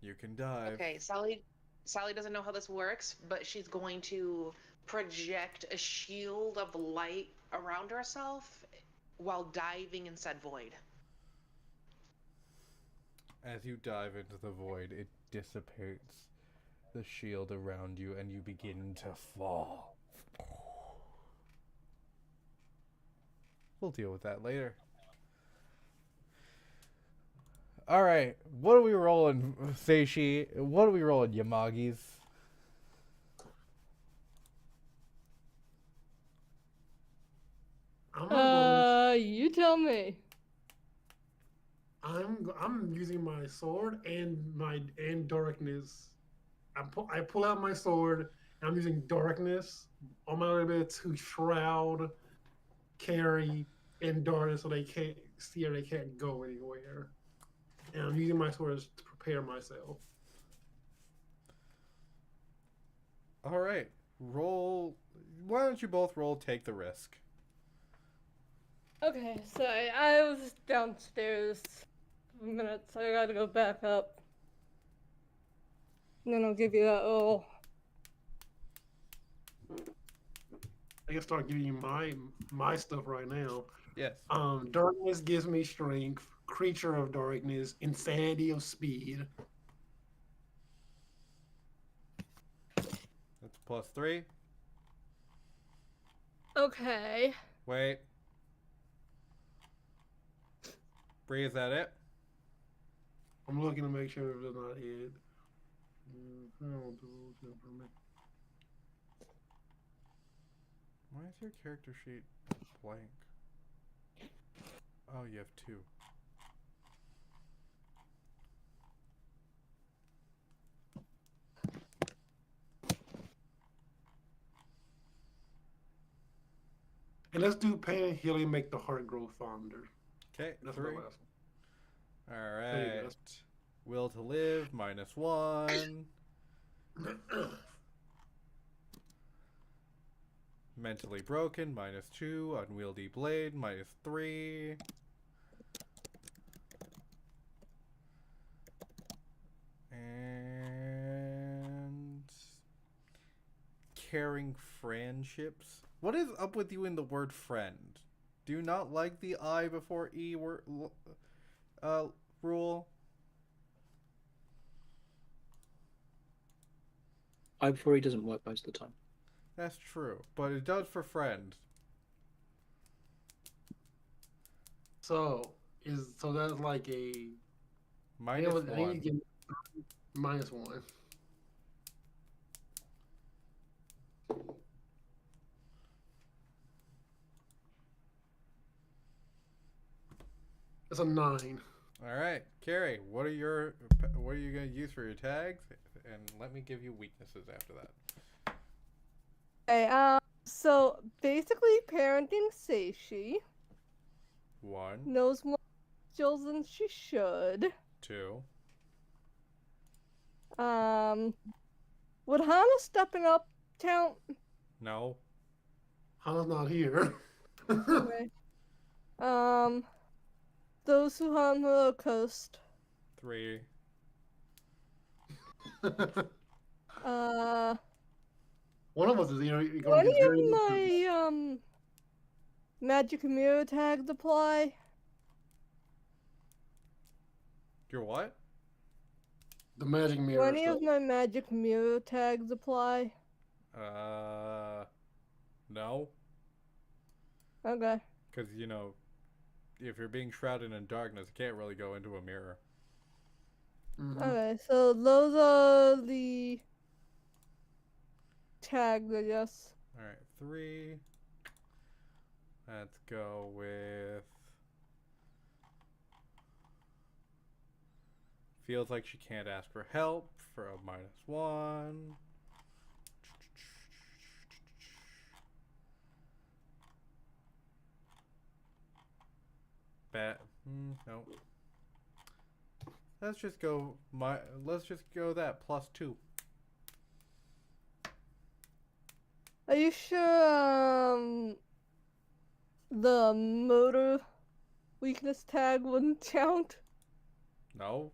You can dive. Okay, Sally doesn't know how this works, but she's going to project a shield of light around herself while diving in said void. As you dive into the void, it dissipates the shield around you, and you begin to fall. We'll deal with that later. Alright, what are we rolling, Seishi? What are we rolling, Yamagi's? I'm gonna go. You tell me. I'm using my sword and darkness. I pull out my sword and I'm using darkness on my limit to shroud, carry, and darkness so they can't see or they can't go anywhere. And I'm using my sword to prepare myself. Alright, roll. Why don't you both roll Take the Risk? Okay, so I was downstairs for a minute, so I gotta go back up. And then I'll give you that roll. I can start giving you my stuff right now. Yes. Darkness gives me strength, creature of darkness, insanity of speed. That's +3. Okay. Wait. Bree, is that it? I'm looking to make sure it's not hit. Why is your character sheet blank? Oh, you have 2. And let's do pain and healing, make the heart grow fonder. Okay, That's 3. my last one. Alright. Will to live, -1. Mentally broken, -2. Unwieldy blade, -3. And caring friendships. What is up with you in the word friend? Do you not like the I before E rule? I before he doesn't work most of the time. That's true, but it does for friend. So that's like a -1. I need to get -1. It's a 9. All right, Carrie. What are you gonna use for your tags? And let me give you weaknesses after that. Okay, so basically parenting Seishi 1, knows more skills than she should. 2. Would Hana stepping up count? No. Hana's not here. Okay. Those who harm the coast. 3. One of us is Do going to any get very of my magic mirror tags apply? Your what? the magic Do mirror any stuff. of my magic mirror tags apply? No. Okay. Because, if you're being shrouded in darkness, you can't really go into a mirror. Mhm. Okay, so those are the tags, I guess. Alright, 3. Let's go with... Feels like she can't ask for help for a -1. No. Let's just go that +2. Are you sure the motor weakness tag wouldn't count? No.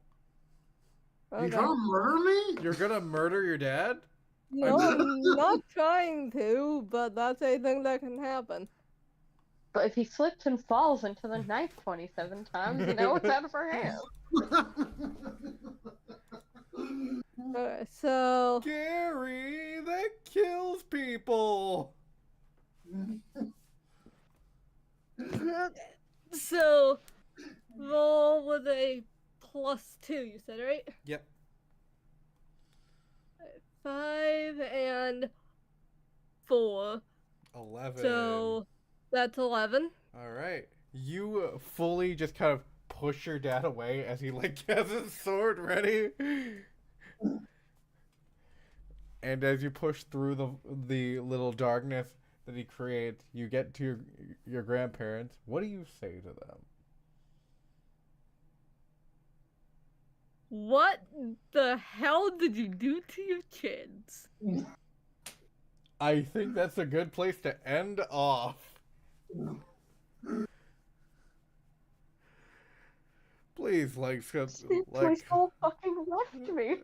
You Okay. trying to murder me? You're gonna murder your dad? No, I'm not trying to, but that's a thing that can happen. But if he slips and falls into the knife 27 times, it's out of her hands. Okay, so Gary, that kills people. so roll with a +2, you said, right? Yep. 5 and 4. 11. So that's 11. All right. You fully just kind of push your dad away as he has his sword ready. And as you push through the little darkness that he creates, you get to your grandparents. What do you say to them? What the hell did you do to your kids? I think that's a good place to end off. Please My soul fucking left me.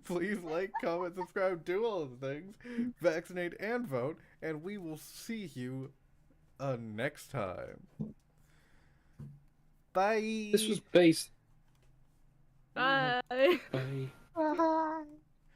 please comment, subscribe, do all of the things, vaccinate and vote, and we will see you next time. Bye. This was based. Bye. Bye. Bye.